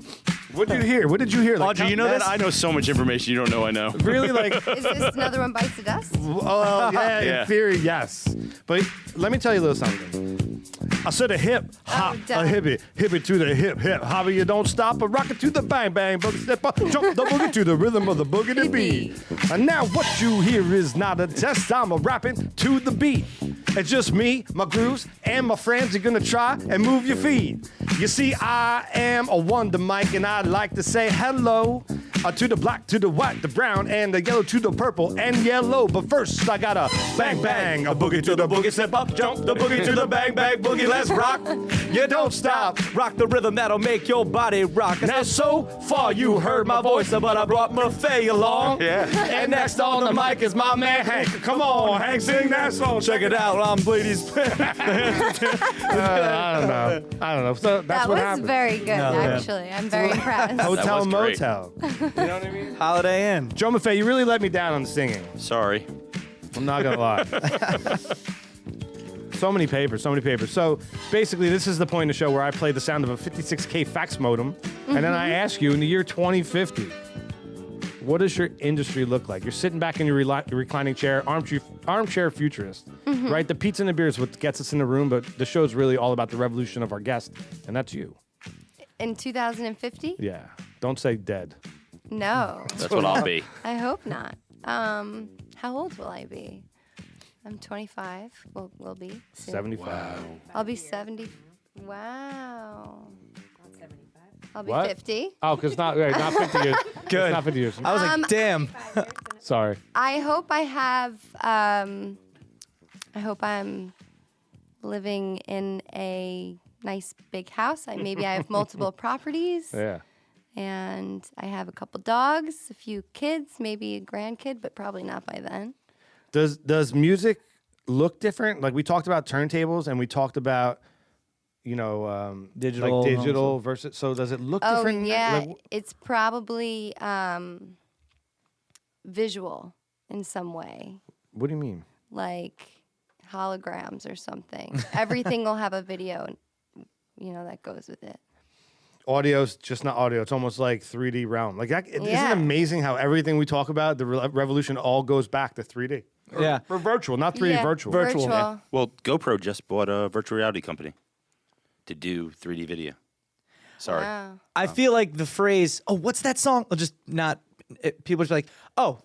What did you hear? What did you hear? Like, Audrey, you know Man, this? I know so much information you don't know I know. really like. Is this another one bites the dust? Oh yeah, Yeah. in theory, yes. But let me tell you a little something. I said a hip hop, duh. a hippie to the hip hop. You don't stop, but rock it to the bang bang, boogie step up, jump the boogie to the rhythm of the boogie to beat. And now what you hear is not a test. I'm a rapping to the beat. It's just me, my grooves, and my friends. You're gonna try and move your feet. You see, I am a wonder mic, and I'd like to say hello to the black, to the white, the brown, and the yellow, to the purple and yellow. But first, I gotta bang bang, a boogie to the boogie, step up, jump the boogie to the bang bang boogie. Let's rock. You don't stop. Rock the rhythm that'll make your body rock. Now so far you heard my voice, but I brought my Faye along. Yeah. And next on the mic is my man Hank. Come on, Hank, sing that song. Check it out. I'm Blady's. I don't know. So that's That what was happened. very good, yeah. actually. I'm very impressed. Hotel was great. Motel. You know what I mean? Holiday Inn. Joe Maffei, you really let me down on the singing. Sorry. I'm not gonna lie. So many papers, so many papers. So basically, this is the point in the show where I play the sound of a 56K fax modem, and then I ask you, in the year 2050, what does your industry look like? You're sitting back in your reclining chair, armchair futurist, right? The pizza and the beer is what gets us in the room, but the show's really all about the revolution of our guest, and that's you. In 2050? Yeah. Don't say dead. No, That's what I'll be. I hope not. How old will I be? I'm 25. Will be soon. 75. I'll be 70. Wow. I'll be What? 50. Oh, because not 50 years. Good. It's not 50 years. I was like, damn. Sorry. I hope I have. I hope I'm living in a nice big house. Maybe I have multiple properties, Yeah. and I have a couple dogs, a few kids, maybe a grandkid, but probably not by then. Does music look different? Like we talked about turntables and we talked about, Digital like digital versus. So does it look Oh different? yeah, Like, it's probably visual in some way, what do you mean? like holograms or something. Everything will have a video, that goes with it. Audio's just not audio. It's almost like 3D realm. Like, isn't it Yeah. amazing how everything we talk about, the revolution all goes back to 3D? Yeah. Or virtual, not 3D, Yeah, virtual. Virtual. Virtual. Well, GoPro just bought a virtual reality company to do 3D video. Sorry. Wow. I feel like the phrase, "Oh, what's that song?" I'll just not. People are like, "Oh,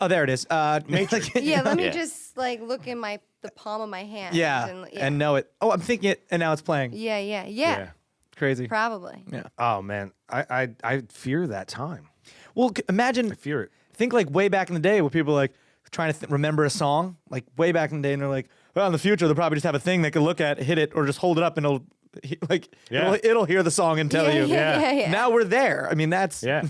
there it is." Matrix. Yeah, let me Yeah. just like look in the palm of my hand. Yeah, and know it. Oh, I'm thinking it, and now it's playing. Yeah. Crazy. Probably. Yeah. Oh man, I fear that time. Well, imagine. I fear it. Think like way back in the day where people were like trying to remember a song, like way back in the day, and they're like, well, in the future they'll probably just have a thing they can look at, hit it, or just hold it up, and it'll hear the song and tell you. Yeah. Now we're there. I mean, that's Yeah.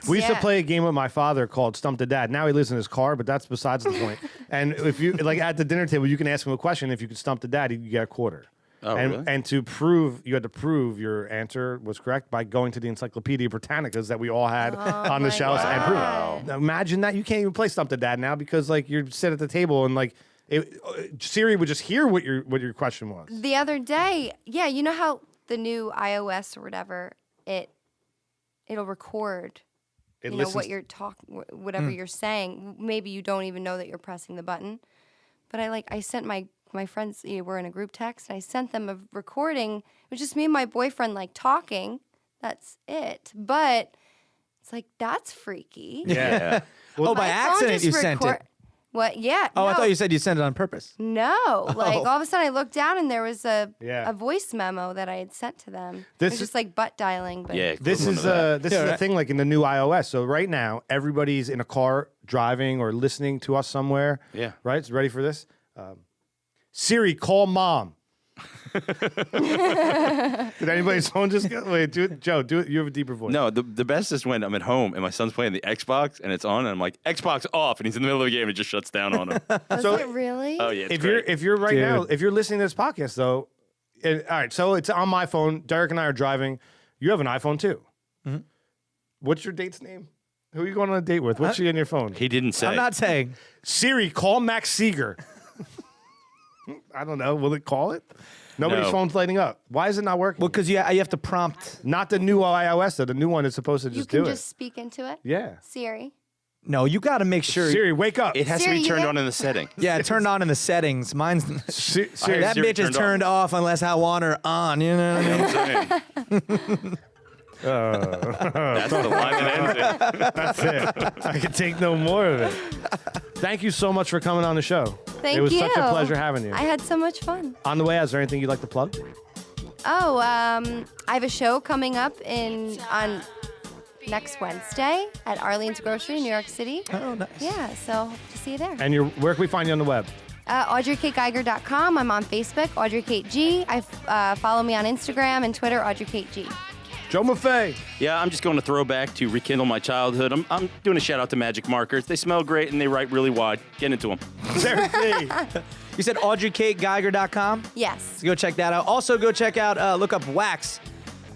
We used to Yeah. play a game with my father called Stump the Dad. Now he lives in his car, but that's besides the point. And if you like at the dinner table, you can ask him a question. If you could stump the dad, you get a quarter. Oh, and, really? and to prove, you had to prove your answer was correct by going to the Encyclopedia Britannicas that we all had on the my shelves and prove God. it. Now, imagine that. You can't even play Stump the Dad now because like you sit at the table and like Siri would just hear what your question was. The other day, yeah, you know how the new iOS or whatever, it'll record It what listens- you're talking, whatever you're saying. Maybe you don't even know that you're pressing the button. But I sent my friends, we're in a group text, and I sent them a recording. It was just me and my boyfriend like talking. That's it. But it's like that's freaky. Yeah. Oh, by My phone accident just you sent it. What? Yeah. Oh, I no. thought you said you sent it on purpose. No, like Oh. all of a sudden I looked down and there was a Yeah. voice memo that I had sent to them. This It was is- just like butt dialing. But Yeah. This equivalent is of that. this Yeah, is the right. thing like in the new iOS. So right now everybody's in a car driving or listening to us somewhere. Yeah. Right? It's ready for this. Siri, call mom. Did anybody's phone just go? Wait, do it, Joe. Do it. You have a deeper voice. No, the best is when I'm at home and my son's playing the Xbox and it's on and I'm like, Xbox off, and he's in the middle of the game and it just shuts down on him. was So- it really? Oh, yeah. It's If great. you're right Dude. now, if you're listening to this podcast though, all right. So it's on my phone. Derek and I are driving. You have an iPhone too. Mm-hmm. What's your date's name? Who are you going on a date with? What's she on your phone? He didn't say. I'm not saying. Siri, call Max Seeger. I don't know. Will it call it? Nobody's No. phone's lighting up. Why is it not working? Well, because you have to prompt. Not the new iOS though. The new one is supposed to you just can do just speak into it. it. Yeah. Siri. No, you got to make sure. Siri, wake up. It has Siri, to be you turned there? on in the setting. Yeah, turned on in the settings. Mine's Siri, that Siri bitch is turned turned off unless I want her on. You know what I mean? You know what I'm saying? That's the line that ends it. That's it. I can take no more of it. Thank you so much for coming on the show. Thank It was you. such a pleasure having you. I had so much fun. On the way, is there anything you'd like to plug? Oh, I have a show coming up on next Wednesday at Arlene's Grocery in New York City. Oh, nice. Yeah, so hope to see you there. And where can we find you on the web? AudreyKateGeiger.com. I'm on Facebook, Audrey Kate G. Follow me on Instagram and Twitter, Audrey Kate G. Joe Maffei. Yeah, I'm just going to throw back to rekindle my childhood. I'm doing a shout out to Magic Markers. They smell great and they write really wide. Get into them. Derek B. You said AudreyKateGeiger.com? Yes. So go check that out. Also, go check out, look up Wax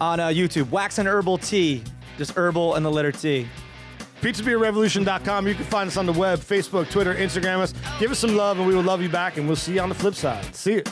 on YouTube. Wax and Herbal Tea. Just herbal and the letter T. PizzaBeerRevolution.com. You can find us on the web, Facebook, Twitter, Instagram us. Give us some love and we will love you back, and we'll see you on the flip side. See you.